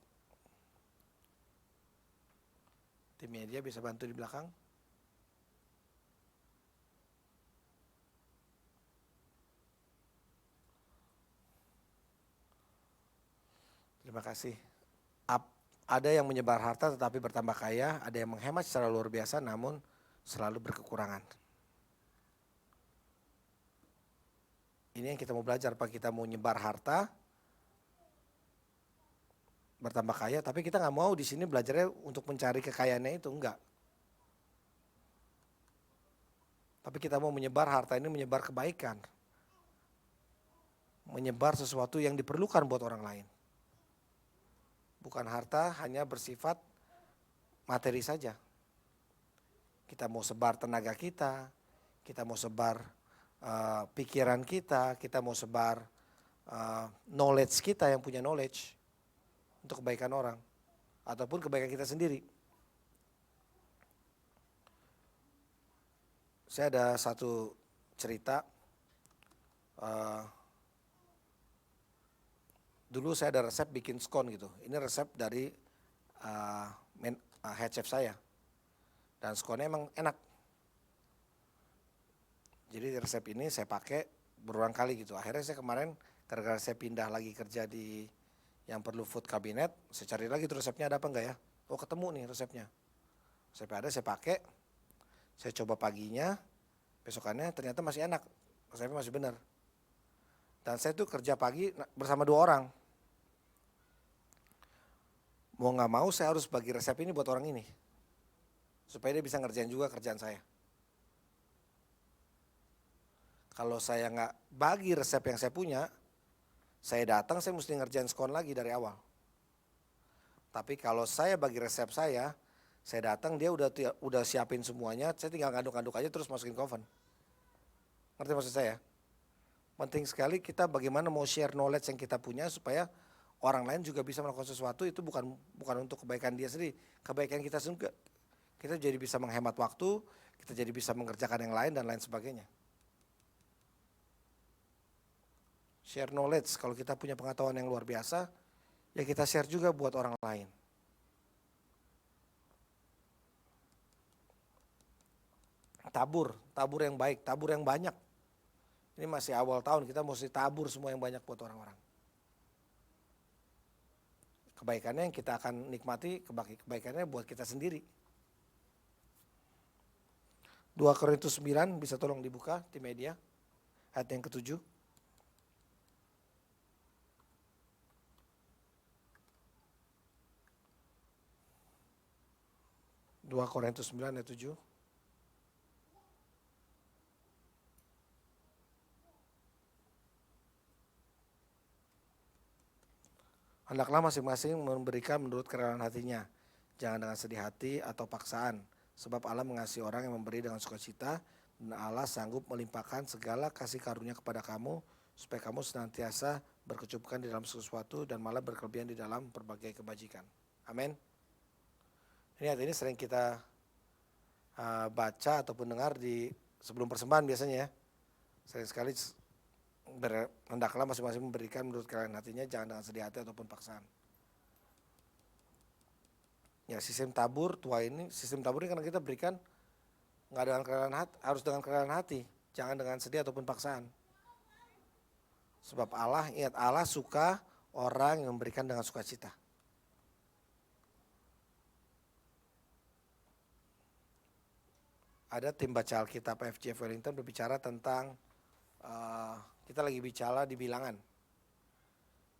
Tim media bisa bantu di belakang. Terima kasih. Ada yang menyebar harta tetapi bertambah kaya, ada yang menghemat secara luar biasa namun selalu berkekurangan. Ini yang kita mau belajar, Pak. Kita mau nyebar harta, bertambah kaya, tapi kita nggak mau di sini belajarnya untuk mencari kekayaannya itu, enggak. Tapi kita mau menyebar harta ini, menyebar kebaikan. Menyebar sesuatu yang diperlukan buat orang lain. Bukan harta hanya bersifat materi saja. Kita mau sebar tenaga kita mau sebar pikiran kita mau sebar knowledge kita yang punya knowledge untuk kebaikan orang ataupun kebaikan kita sendiri. Saya ada satu cerita. Dulu saya ada resep bikin scone gitu. Ini resep dari head chef saya. Dan scone-nya emang enak. Jadi resep ini saya pakai berulang kali gitu. Akhirnya saya kemarin gara-gara saya pindah lagi kerja di yang perlu food cabinet, saya cari lagi tuh resepnya ada apa enggak ya. Oh ketemu nih resepnya. Resepnya ada, saya pakai. Saya coba paginya, besokannya ternyata masih enak. Resepnya masih benar. Dan saya tuh kerja pagi bersama 2 orang. Mau gak mau saya harus bagi resep ini buat orang ini. Supaya dia bisa ngerjain juga kerjaan saya. Kalau saya gak bagi resep yang saya punya, saya datang saya mesti ngerjain scone lagi dari awal. Tapi kalau saya bagi resep saya datang dia udah siapin semuanya, saya tinggal ngaduk-ngaduk aja terus masukin ke oven. Ngerti maksud saya? Penting sekali kita bagaimana mau share knowledge yang kita punya supaya orang lain juga bisa melakukan sesuatu, itu bukan untuk kebaikan dia sendiri, kebaikan kita juga. Kita jadi bisa menghemat waktu, kita jadi bisa mengerjakan yang lain dan lain sebagainya. Share knowledge, kalau kita punya pengetahuan yang luar biasa, ya kita share juga buat orang lain. Tabur yang baik, tabur yang banyak. Ini masih awal tahun, kita mesti tabur semua yang banyak buat orang-orang. Kebaikannya yang kita akan nikmati, kebaikannya buat kita sendiri. 2 Korintus 9 bisa tolong dibuka di media, ayat yang ke-7. 2 Korintus 9 ayat 7. Hendaklah masing-masing memberikan menurut kerelaan hatinya, jangan dengan sedih hati atau paksaan, sebab Allah mengasihi orang yang memberi dengan sukacita, dan Allah sanggup melimpahkan segala kasih karunia kepada kamu, supaya kamu senantiasa berkecupukan di dalam sesuatu dan malah berkelebihan di dalam berbagai kebajikan. Amin. Ini ayat ini sering kita baca ataupun dengar di sebelum persembahan biasanya ya. Sering sekali hendaklah masing-masing memberikan menurut kerelaan hatinya, jangan dengan sedih hati ataupun paksaan. Ya sistem tabur tua ini, sistem tabur ini karena kita berikan nggak dengan kerelaan hati, harus dengan kerelaan hati, jangan dengan sedih ataupun paksaan. Sebab Allah, ingat Allah suka orang yang memberikan dengan sukacita. Ada tim baca Alkitab FGF Wellington berbicara tentang, kita lagi bicara di bilangan.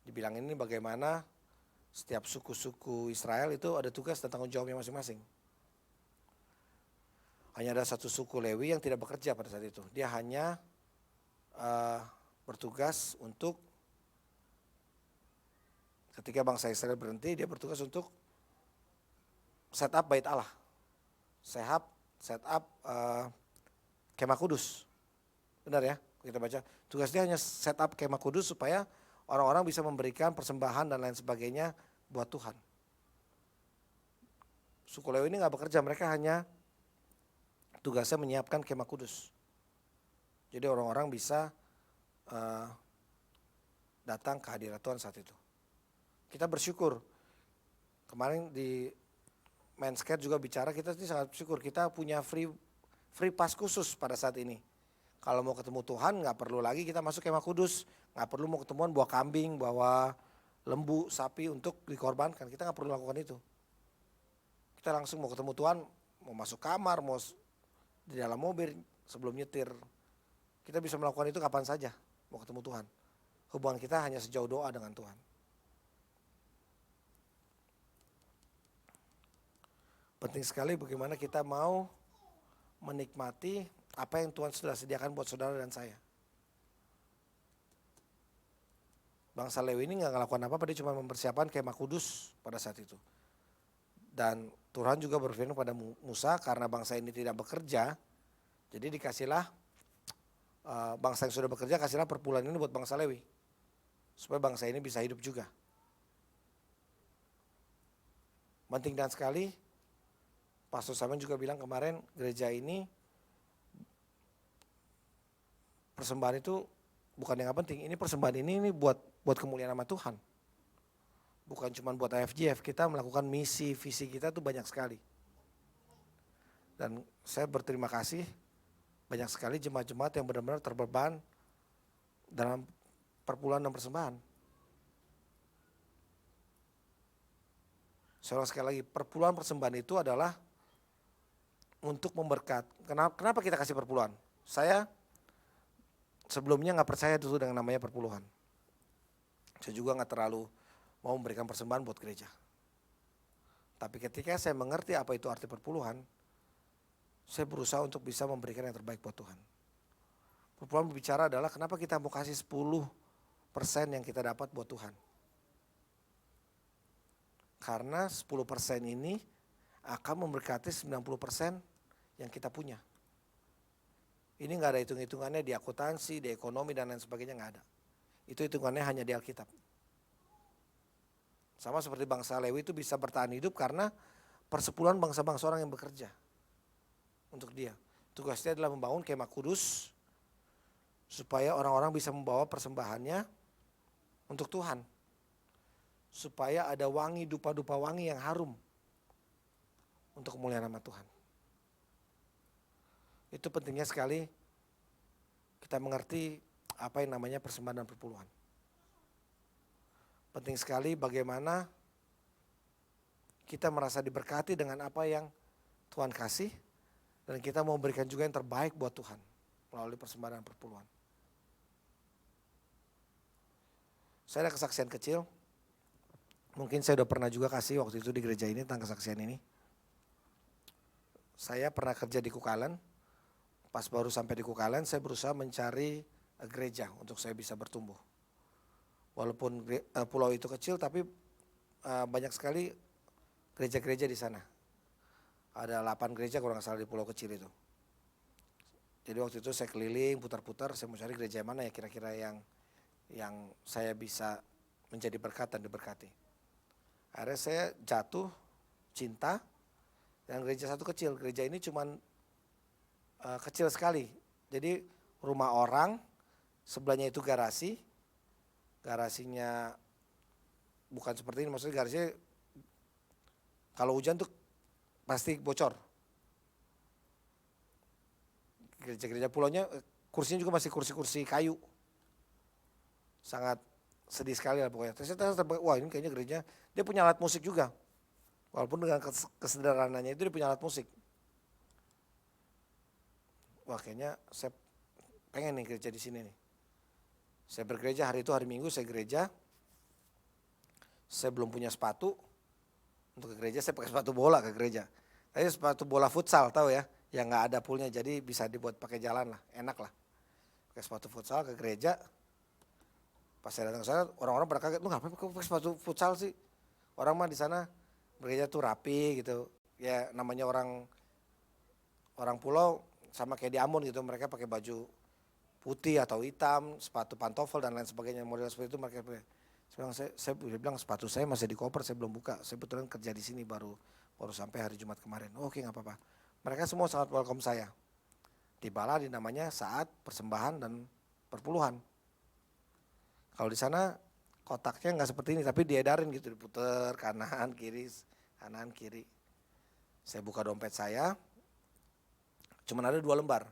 Di bilangan ini bagaimana setiap suku-suku Israel itu ada tugas dan tanggung jawabnya masing-masing. Hanya ada satu suku Lewi yang tidak bekerja pada saat itu. Dia hanya bertugas untuk, ketika bangsa Israel berhenti, dia bertugas untuk set up bait Allah. Set up kemah kudus. Benar ya? Kita baca. Tugasnya hanya set up kemah kudus supaya orang-orang bisa memberikan persembahan dan lain sebagainya buat Tuhan. Suku Lewi ini nggak bekerja, mereka hanya tugasnya menyiapkan kemah kudus. Jadi orang-orang bisa datang ke hadirat Tuhan saat itu. Kita bersyukur. Kemarin di Manscaped juga bicara, kita ini sangat bersyukur kita punya free pass khusus pada saat ini. Kalau mau ketemu Tuhan nggak perlu lagi kita masuk kemah kudus, nggak perlu mau ketemuan bawa kambing, bawa lembu, sapi untuk dikorbankan. Kita nggak perlu lakukan itu. Kita langsung mau ketemu Tuhan, mau masuk kamar, mau di dalam mobil sebelum nyetir. Kita bisa melakukan itu kapan saja mau ketemu Tuhan. Hubungan kita hanya sejauh doa dengan Tuhan. Penting sekali bagaimana kita mau menikmati apa yang Tuhan sudah sediakan buat saudara dan saya. Bangsa Lewi ini nggak ngelakukan apa-apa, dia cuma mempersiapkan kemah kudus pada saat itu. Dan Tuhan juga berfirman pada Musa, karena bangsa ini tidak bekerja, jadi dikasihlah bangsa yang sudah bekerja, kasihlah perpuluhan ini buat bangsa Lewi. Supaya bangsa ini bisa hidup juga. Penting dan sekali, Pastor Simon juga bilang kemarin, gereja ini persembahan itu bukan yang gak penting. Ini persembahan ini buat kemuliaan nama Tuhan. Bukan cuma buat AFGF, kita melakukan misi, visi kita tuh banyak sekali. Dan saya berterima kasih banyak sekali jemaat-jemaat yang benar-benar terbeban dalam perpuluhan dan persembahan. Saya ulang sekali lagi, perpuluhan persembahan itu adalah untuk memberkat. Kenapa kita kasih perpuluhan? Saya sebelumnya nggak percaya dulu dengan namanya perpuluhan. Saya juga nggak terlalu mau memberikan persembahan buat gereja. Tapi ketika saya mengerti apa itu arti perpuluhan, saya berusaha untuk bisa memberikan yang terbaik buat Tuhan. Perpuluhan berbicara adalah kenapa kita mau kasih 10% yang kita dapat buat Tuhan. Karena 10% ini akan memberkati 90% yang kita punya. Ini nggak ada hitung-hitungannya di akuntansi, di ekonomi dan lain sebagainya, nggak ada. Itu hitungannya hanya di Alkitab. Sama seperti bangsa Lewi itu bisa bertahan hidup karena persepuluhan bangsa-bangsa orang yang bekerja untuk dia. Tugasnya adalah membangun kemah kudus supaya orang-orang bisa membawa persembahannya untuk Tuhan. Supaya ada wangi, dupa-dupa wangi yang harum untuk kemuliaan nama Tuhan. Itu pentingnya sekali kita mengerti apa yang namanya persembahan dan perpuluhan. Penting sekali bagaimana kita merasa diberkati dengan apa yang Tuhan kasih dan kita mau berikan juga yang terbaik buat Tuhan melalui persembahan dan perpuluhan. Saya ada kesaksian kecil. Mungkin saya udah pernah juga kasih waktu itu di gereja ini tentang kesaksian ini. Saya pernah kerja di Kukalen. Pas baru sampai di Kukalen, saya berusaha mencari gereja untuk saya bisa bertumbuh. Walaupun pulau itu kecil, tapi banyak sekali gereja-gereja di sana. Ada 8 gereja kalau nggak salah di pulau kecil itu. Jadi waktu itu saya keliling, putar-putar, saya mau cari gereja mana ya kira-kira yang saya bisa menjadi berkat dan diberkati. Akhirnya saya jatuh cinta dengan gereja satu kecil. Gereja ini cuman kecil sekali. Jadi rumah orang, sebelahnya itu garasi. Garasinya bukan seperti ini, maksudnya garasinya kalau hujan tuh pasti bocor. gereja-gereja pulaunya kursinya juga masih kursi-kursi kayu. Sangat sedih sekali lah pokoknya. Terus saya wah ini kayaknya gereja, dia punya alat musik juga. Walaupun dengan kesederhananya itu dia punya alat musik. Wah kayaknya saya pengen nih gereja di sini nih. Saya bergereja hari itu hari Minggu saya gereja. Saya belum punya sepatu untuk ke gereja, saya pakai sepatu bola ke gereja. Tapi sepatu bola futsal tahu ya, yang nggak ada poolnya jadi bisa dibuat pakai jalan lah, enak lah. Pakai sepatu futsal ke gereja. Pas saya datang ke sana orang-orang pada kaget, lu ngapain pakai sepatu futsal sih? Orang mah di sana gereja tuh rapi gitu. Ya namanya orang pulau sama kayak di Ambon gitu, mereka pakai baju putih atau hitam, sepatu pantofel dan lain sebagainya, model seperti itu mereka pakai. Saya bilang sepatu saya masih di koper, saya belum buka. Saya betulan kerja di sini baru sampai hari Jumat kemarin. Oke nggak apa-apa. Mereka semua sangat welcome saya. Tibalah di namanya saat persembahan dan perpuluhan. Kalau di sana kotaknya nggak seperti ini, tapi diedarin gitu, diputer kanan kiri. Saya buka dompet saya, cuman ada 2 lembar.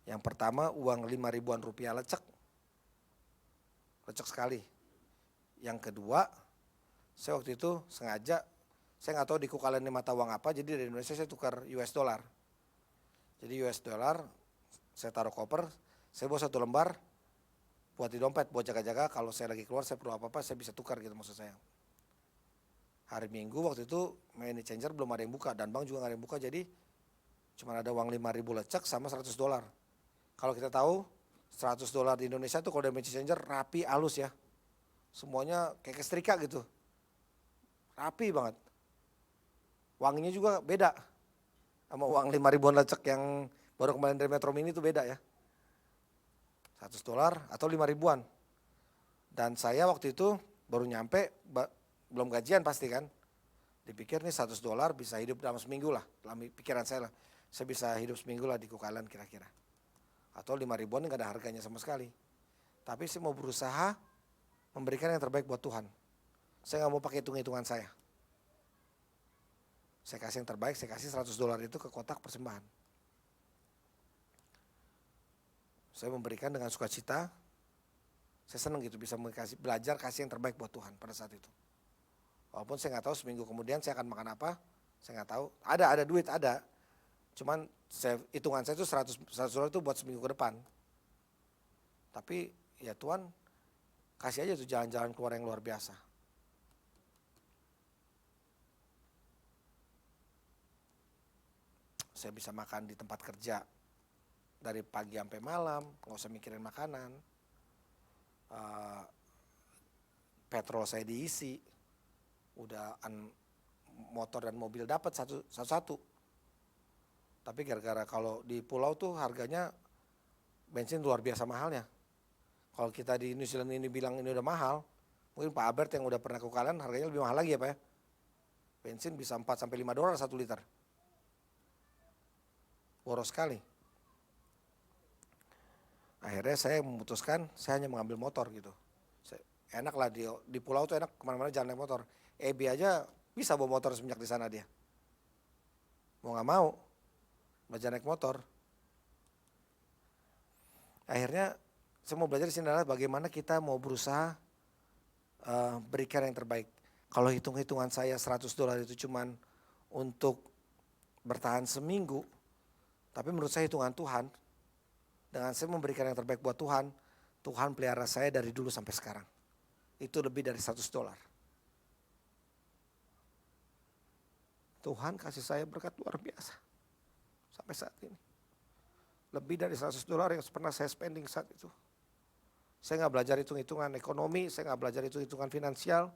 Yang pertama uang 5 ribuan rupiah lecek sekali. Yang kedua, saya waktu itu sengaja, saya nggak tahu di Kukalen ini mata uang apa, jadi dari Indonesia saya tukar US dollar. Jadi US dollar, saya taruh koper, saya bawa 1 lembar, buat di dompet, buat jaga-jaga kalau saya lagi keluar, saya perlu apa-apa, saya bisa tukar gitu maksud saya. Hari Minggu waktu itu money changer belum ada yang buka, dan bank juga nggak ada yang buka, jadi cuma ada uang 5 ribu lecek sama 100 dolar. Kalau kita tahu 100 dolar di Indonesia tuh kalau ada money changer rapi, halus ya. Semuanya kayak kesetrika gitu. Rapi banget. Wanginya juga beda. Sama uang 5 ribuan lecek yang baru kemarin dari Metro Mini itu beda ya. 100 dolar atau 5 ribuan. Dan saya waktu itu baru nyampe, belum gajian pasti kan. Dipikir nih 100 dolar bisa hidup dalam seminggu lah. Dalam pikiran saya lah. Saya bisa hidup seminggu lah di Kukalen kira-kira. Atau 5 ribuan nggak ada harganya sama sekali. Tapi saya mau berusaha memberikan yang terbaik buat Tuhan. Saya nggak mau pakai hitung-hitungan saya. Saya kasih yang terbaik, saya kasih 100 dolar itu ke kotak persembahan. Saya memberikan dengan sukacita. Saya senang gitu bisa belajar kasih yang terbaik buat Tuhan pada saat itu. Walaupun saya nggak tahu seminggu kemudian saya akan makan apa, saya nggak tahu. Ada duit ada. Cuman hitungan saya itu 100 dolar itu buat seminggu ke depan. Tapi ya Tuhan kasih aja tuh jalan-jalan keluar yang luar biasa. Saya bisa makan di tempat kerja dari pagi sampai malam, nggak usah mikirin makanan. Petrol saya diisi, udah motor dan mobil dapat satu-satu. Tapi gara-gara kalau di pulau tuh harganya bensin luar biasa mahalnya. Kalau kita di New Zealand ini bilang ini udah mahal, mungkin Pak Albert yang udah pernah ke Kukalen harganya lebih mahal lagi ya Pak ya. Bensin bisa 4-5 dolar 1 liter. Boros sekali. Akhirnya saya memutuskan saya hanya mengambil motor gitu. Enak lah di pulau tuh enak kemana-mana jalan naik motor. Ebi aja bisa bawa motor semenjak di sana dia. Mau nggak mau, belajar naik motor. Akhirnya saya mau belajar di sini adalah bagaimana kita mau berusaha berikan yang terbaik. Kalau hitung-hitungan saya 100 dolar itu cuman untuk bertahan seminggu, tapi menurut saya hitungan Tuhan, dengan saya memberikan yang terbaik buat Tuhan, Tuhan pelihara saya dari dulu sampai sekarang. Itu lebih dari 100 dolar. Tuhan kasih saya berkat luar biasa sampai saat ini. Lebih dari 100 dolar yang pernah saya spending saat itu. Saya nggak belajar hitung-hitungan ekonomi, saya nggak belajar hitung-hitungan finansial.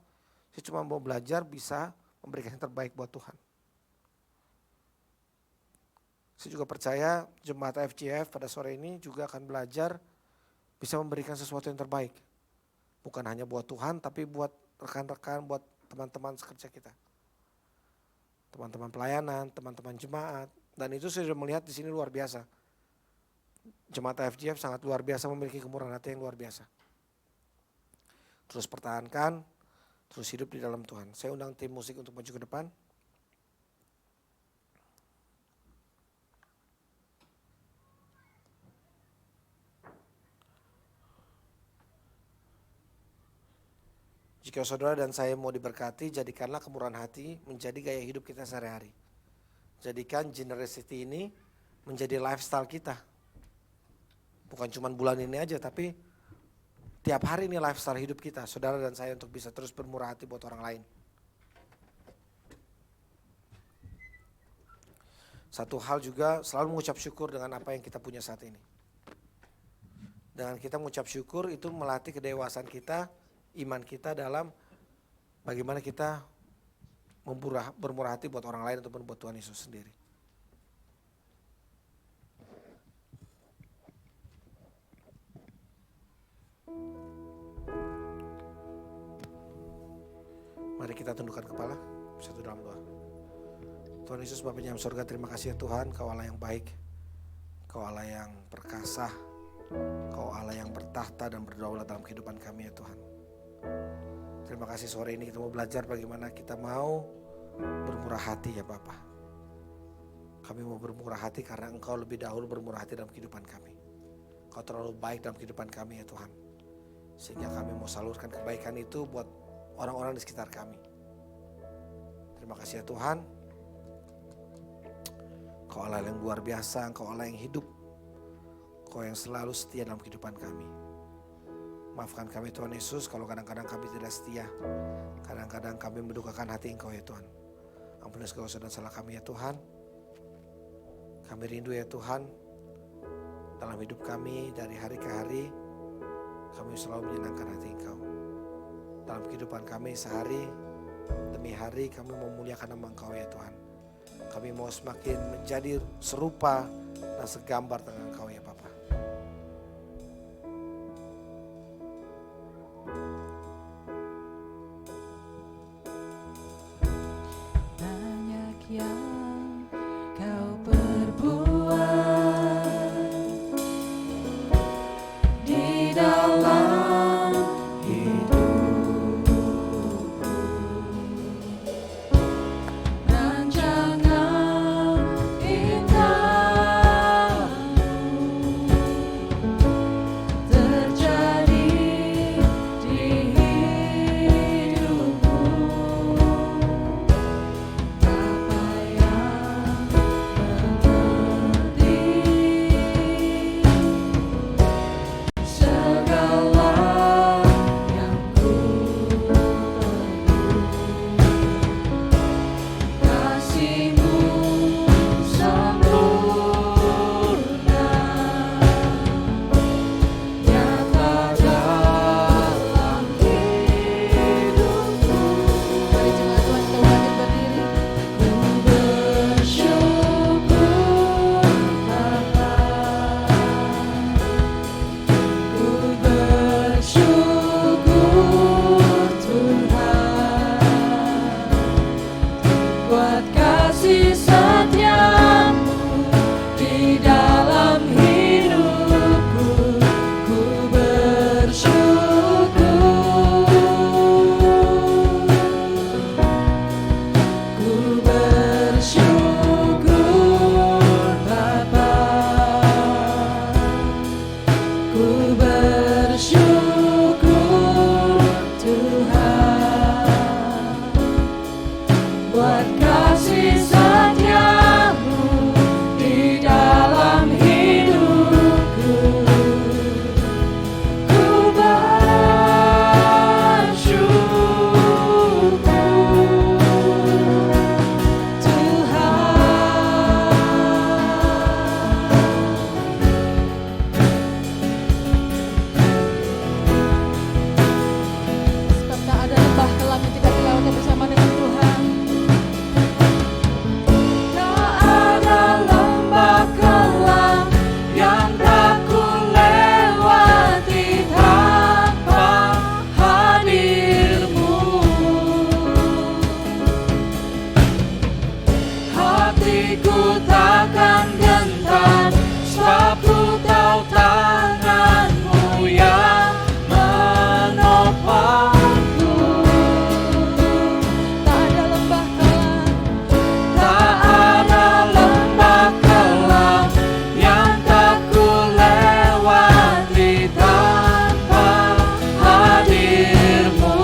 Saya cuma mau belajar bisa memberikan yang terbaik buat Tuhan. Saya juga percaya jemaat FGF pada sore ini juga akan belajar bisa memberikan sesuatu yang terbaik. Bukan hanya buat Tuhan, tapi buat rekan-rekan, buat teman-teman sekerja kita. Teman-teman pelayanan, teman-teman jemaat. Dan itu saya sudah melihat di sini luar biasa. Jemaat FGF sangat luar biasa, memiliki kemurahan hati yang luar biasa. Terus pertahankan, terus hidup di dalam Tuhan. Saya undang tim musik untuk maju ke depan. Jika saudara dan saya mau diberkati, jadikanlah kemurahan hati menjadi gaya hidup kita sehari-hari. Jadikan generosity ini menjadi lifestyle kita. Bukan cuma bulan ini aja, tapi tiap hari ini lifestyle hidup kita, saudara dan saya, untuk bisa terus bermurah hati buat orang lain. Satu hal juga, selalu mengucap syukur dengan apa yang kita punya saat ini. Dengan kita mengucap syukur itu melatih kedewasaan kita, iman kita dalam bagaimana kita bermurah hati buat orang lain ataupun buat Tuhan Yesus sendiri. Mari kita tundukkan kepala, satu dalam doa. Tuhan Yesus, Bapa di dalam surga, terima kasih ya Tuhan, Kau Allah yang baik, Kau Allah yang perkasa, Kau Allah yang bertahta dan berdaulat dalam kehidupan kami ya Tuhan. Terima kasih sore ini kita mau belajar bagaimana kita mau bermurah hati ya Bapa. Kami mau bermurah hati karena Engkau lebih dahulu bermurah hati dalam kehidupan kami. Kau terlalu baik dalam kehidupan kami ya Tuhan. Sehingga kami mau salurkan kebaikan itu buat orang-orang di sekitar kami. Terima kasih ya Tuhan. Kau Allah yang luar biasa, Kau Allah yang hidup. Kau yang selalu setia dalam kehidupan kami. Maafkan kami Tuhan Yesus kalau kadang-kadang kami tidak setia. Kadang-kadang kami mendukakan hati Engkau ya Tuhan. Ampuni segala dosa dan salah kami ya Tuhan. Kami rindu ya Tuhan, dalam hidup kami dari hari ke hari, kami selalu menyenangkan hati Engkau. Dalam kehidupan kami sehari demi hari kami memuliakan nama Engkau ya Tuhan. Kami mau semakin menjadi serupa dan segambar dengan Engkau ya Bapa. Banyak yang Kau perbuat di dalam hidupku. Rancangan indahmu terjadi di hidupku. Bapa yang mengerti segala yang ku perlu, kasih-Mu sempurna nyata dalam hidupku. Mari jemaat Tuhan kita bangkit berdiri. Ku bersyukur Bapa, ku bersyukur Tuhan buat kasih setiamu di dalam hidupku. Ku bersyukur, ku bersyukur Bapa, ku bersyukur Tuhan buat kasih setiamu di dalam hidupku. Ku bersyukur Tuhan. Sebab tak ada lembah kelam yang tidak dilewati bersama dengan Tuhan. Tak ada lembah kelam yang tak ku lewati tanpa hadir-Mu. Hatiku takkan gentar, sebab ku tahu tangan-Mu yang menopangku. Tak ada lembah kelam, tak ada lembah kelam yang tak ku lewati tanpa hadir-Mu.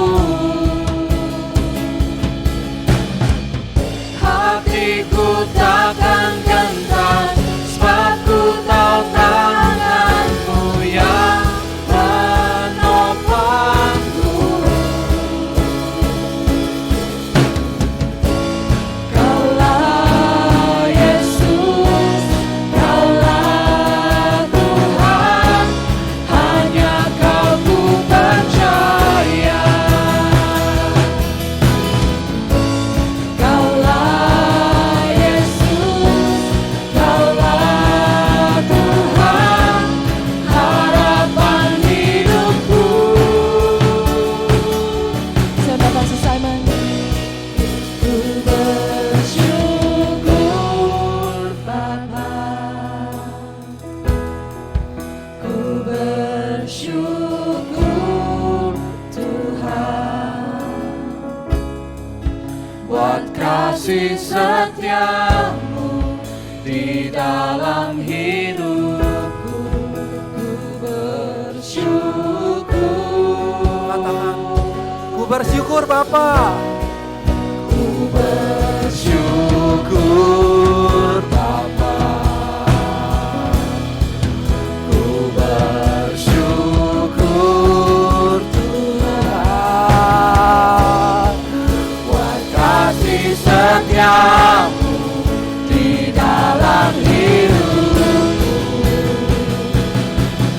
kasih setiamu di dalam hidupku, ku bersyukur. Katakan, ku bersyukur Bapa. Ku bersyukur Bapa. Ku bersyukur Tuhan, buat kasih setiamu di dalam hidupku.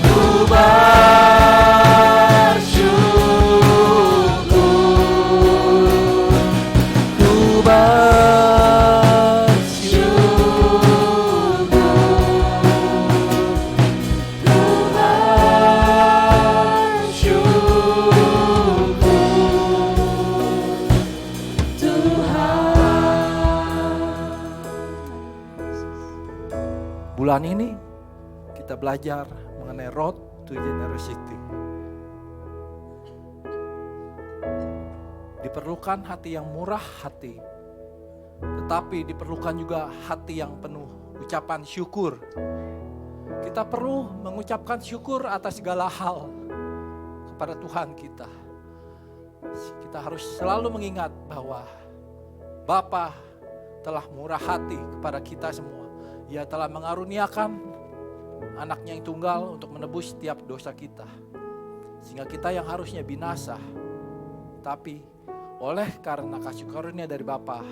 Ku bersyukur, ku bersyukur, ku bersyukur Tuhan. Bulan ini kita belajar mengenai Road to Generosity. Diperlukan hati yang murah hati, tetapi diperlukan juga hati yang penuh ucapan syukur. Kita perlu mengucapkan syukur atas segala hal kepada Tuhan kita. Kita harus selalu mengingat bahwa Bapa telah murah hati kepada kita semua. Ia telah mengaruniakan anaknya yang tunggal untuk menebus setiap dosa kita. Sehingga kita yang harusnya binasa, tapi oleh karena kasih karunia dari Bapa,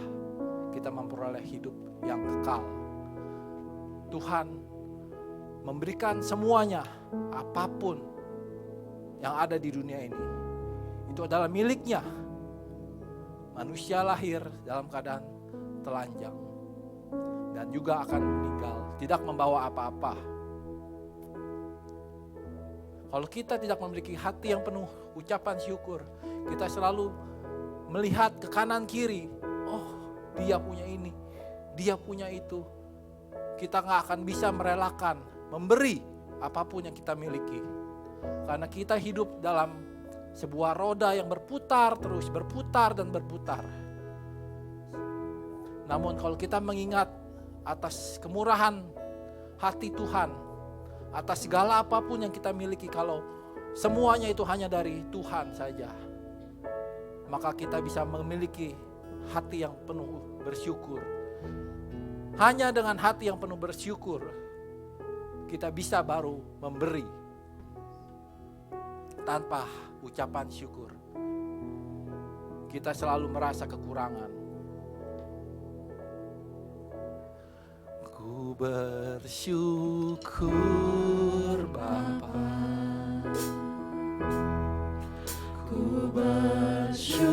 kita memperoleh hidup yang kekal. Tuhan memberikan semuanya, apapun yang ada di dunia ini, itu adalah miliknya. Manusia lahir dalam keadaan telanjang dan juga akan meninggal, tidak membawa apa-apa. Kalau kita tidak memiliki hati yang penuh ucapan syukur, kita selalu melihat ke kanan kiri, oh dia punya ini, dia punya itu. Kita gak akan bisa merelakan, memberi apapun yang kita miliki. Karena kita hidup dalam sebuah roda yang berputar terus, berputar dan berputar. Namun kalau kita mengingat atas kemurahan hati Tuhan, atas segala apapun yang kita miliki, kalau semuanya itu hanya dari Tuhan saja, maka kita bisa memiliki hati yang penuh bersyukur. Hanya dengan hati yang penuh bersyukur, kita bisa baru memberi tanpa ucapan syukur. Kita selalu merasa kekurangan. Ku bersyukur Bapa, ku bersyukur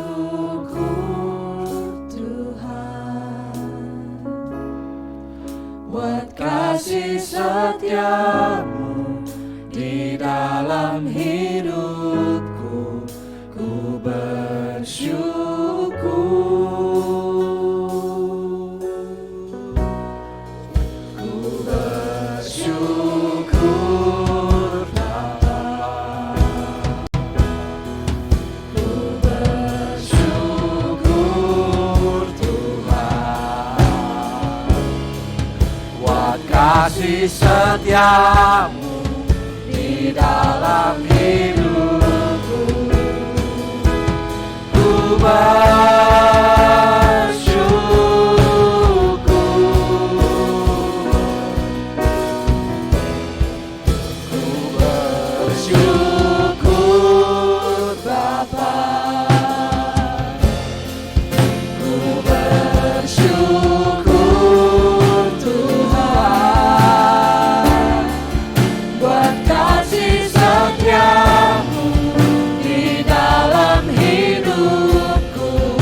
Tuhan, buat kasih setiamu di dalam hidupku, ku bersyukur. Ku bersyukur Bapa, ku bersyukur Tuhan, buat kasih setiamu di dalam hidupku, ku bersyukur Bapa, ku bersyukur Tuhan, buat kasih setiamu di dalam hidupku,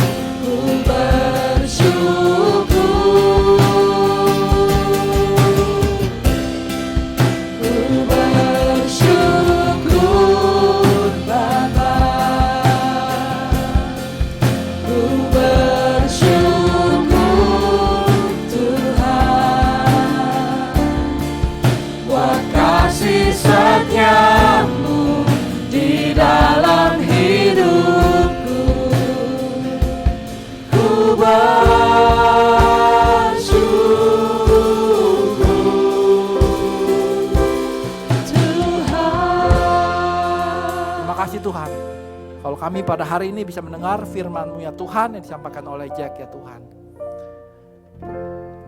kami pada hari ini bisa mendengar firman-Mu ya Tuhan yang disampaikan oleh Jack ya Tuhan.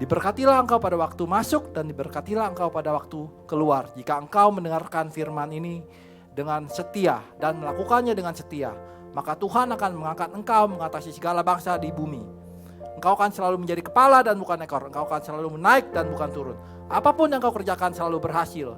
Diberkatilah Engkau pada waktu masuk dan diberkatilah Engkau pada waktu keluar. Jika Engkau mendengarkan firman ini dengan setia dan melakukannya dengan setia, maka Tuhan akan mengangkat Engkau mengatasi segala bangsa di bumi. Engkau akan selalu menjadi kepala dan bukan ekor. Engkau akan selalu menaik dan bukan turun. Apapun yang Engkau kerjakan selalu berhasil.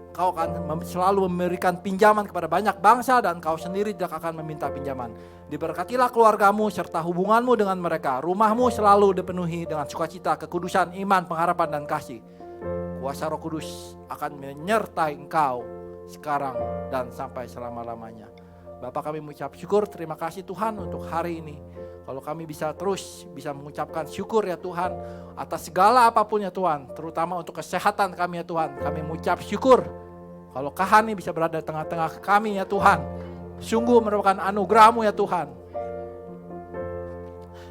Engkau akan selalu memberikan pinjaman kepada banyak bangsa dan Engkau sendiri tidak akan meminta pinjaman. Diberkatilah keluargamu serta hubunganmu dengan mereka. Rumahmu selalu dipenuhi dengan sukacita, kekudusan, iman, pengharapan, dan kasih. Kuasa Roh Kudus akan menyertai Engkau sekarang dan sampai selama-lamanya. Bapak, kami mengucap syukur, terima kasih Tuhan untuk hari ini. Kalau kami bisa mengucapkan syukur ya Tuhan atas segala apapun ya Tuhan, terutama untuk kesehatan kami ya Tuhan. Kami mengucap syukur kalau Kahani bisa berada di tengah-tengah kami ya Tuhan. Sungguh merupakan anugerah-Mu ya Tuhan.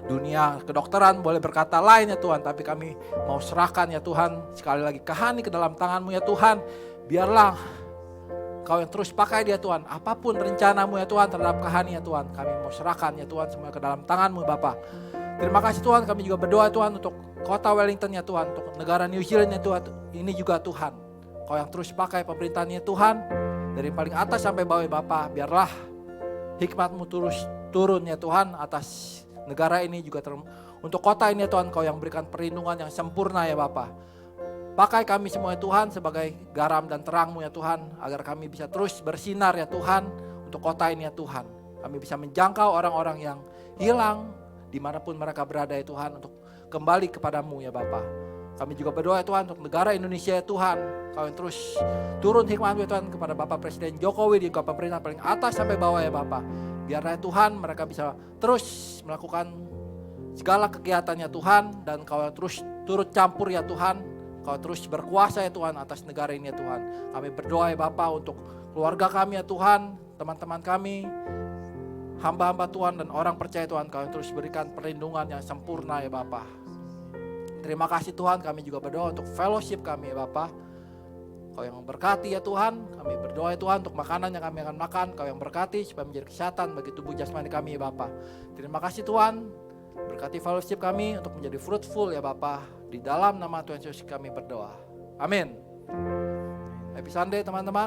Dunia kedokteran boleh berkata lain ya Tuhan, tapi kami mau serahkan ya Tuhan sekali lagi Kahani ke dalam tangan-Mu ya Tuhan. Biarlah Kau yang terus pakai dia Tuhan. Apapun rencana-Mu ya Tuhan terhadap Kahani ya Tuhan, kami mau serahkan ya Tuhan semua ke dalam tangan-Mu Bapa. Terima kasih Tuhan, kami juga berdoa Tuhan untuk kota Wellington ya Tuhan, untuk negara New Zealand ya Tuhan. Ini juga Tuhan, Kau yang terus pakai pemerintahannya Tuhan, dari paling atas sampai bawah Bapa. Biarlah hikmat-Mu terus turun ya Tuhan atas negara ini juga untuk kota ini ya Tuhan. Kau yang berikan perlindungan yang sempurna ya Bapa. Pakai kami semua ya Tuhan sebagai garam dan terang-Mu ya Tuhan, agar kami bisa terus bersinar ya Tuhan untuk kota ini ya Tuhan. Kami bisa menjangkau orang-orang yang hilang dimanapun mereka berada ya Tuhan, untuk kembali kepadamu ya Bapa. Kami juga berdoa ya Tuhan untuk negara Indonesia ya Tuhan. Kau yang terus turun hikmat-Mu ya Tuhan kepada Bapak Presiden Jokowi, di pemerintahan paling atas sampai bawah ya Bapa. Biarlah ya Tuhan mereka bisa terus melakukan segala kegiatannya Tuhan, dan Kau yang terus turut campur ya Tuhan. Kau terus berkuasa ya Tuhan atas negara ini ya Tuhan. Kami berdoa ya Bapa untuk keluarga kami ya Tuhan, teman-teman kami, hamba-hamba Tuhan dan orang percaya Tuhan. Kau terus berikan perlindungan yang sempurna ya Bapa. Terima kasih Tuhan, kami juga berdoa untuk fellowship kami ya Bapa. Kau yang berkati ya Tuhan, kami berdoa ya Tuhan untuk makanan yang kami akan makan. Kau yang berkati supaya menjadi kesehatan bagi tubuh jasmani kami ya Bapa. Terima kasih Tuhan, berkati fellowship kami untuk menjadi fruitful ya Bapa. Di dalam nama Tuhan Yesus kami berdoa. Amin. Happy Sunday teman-teman.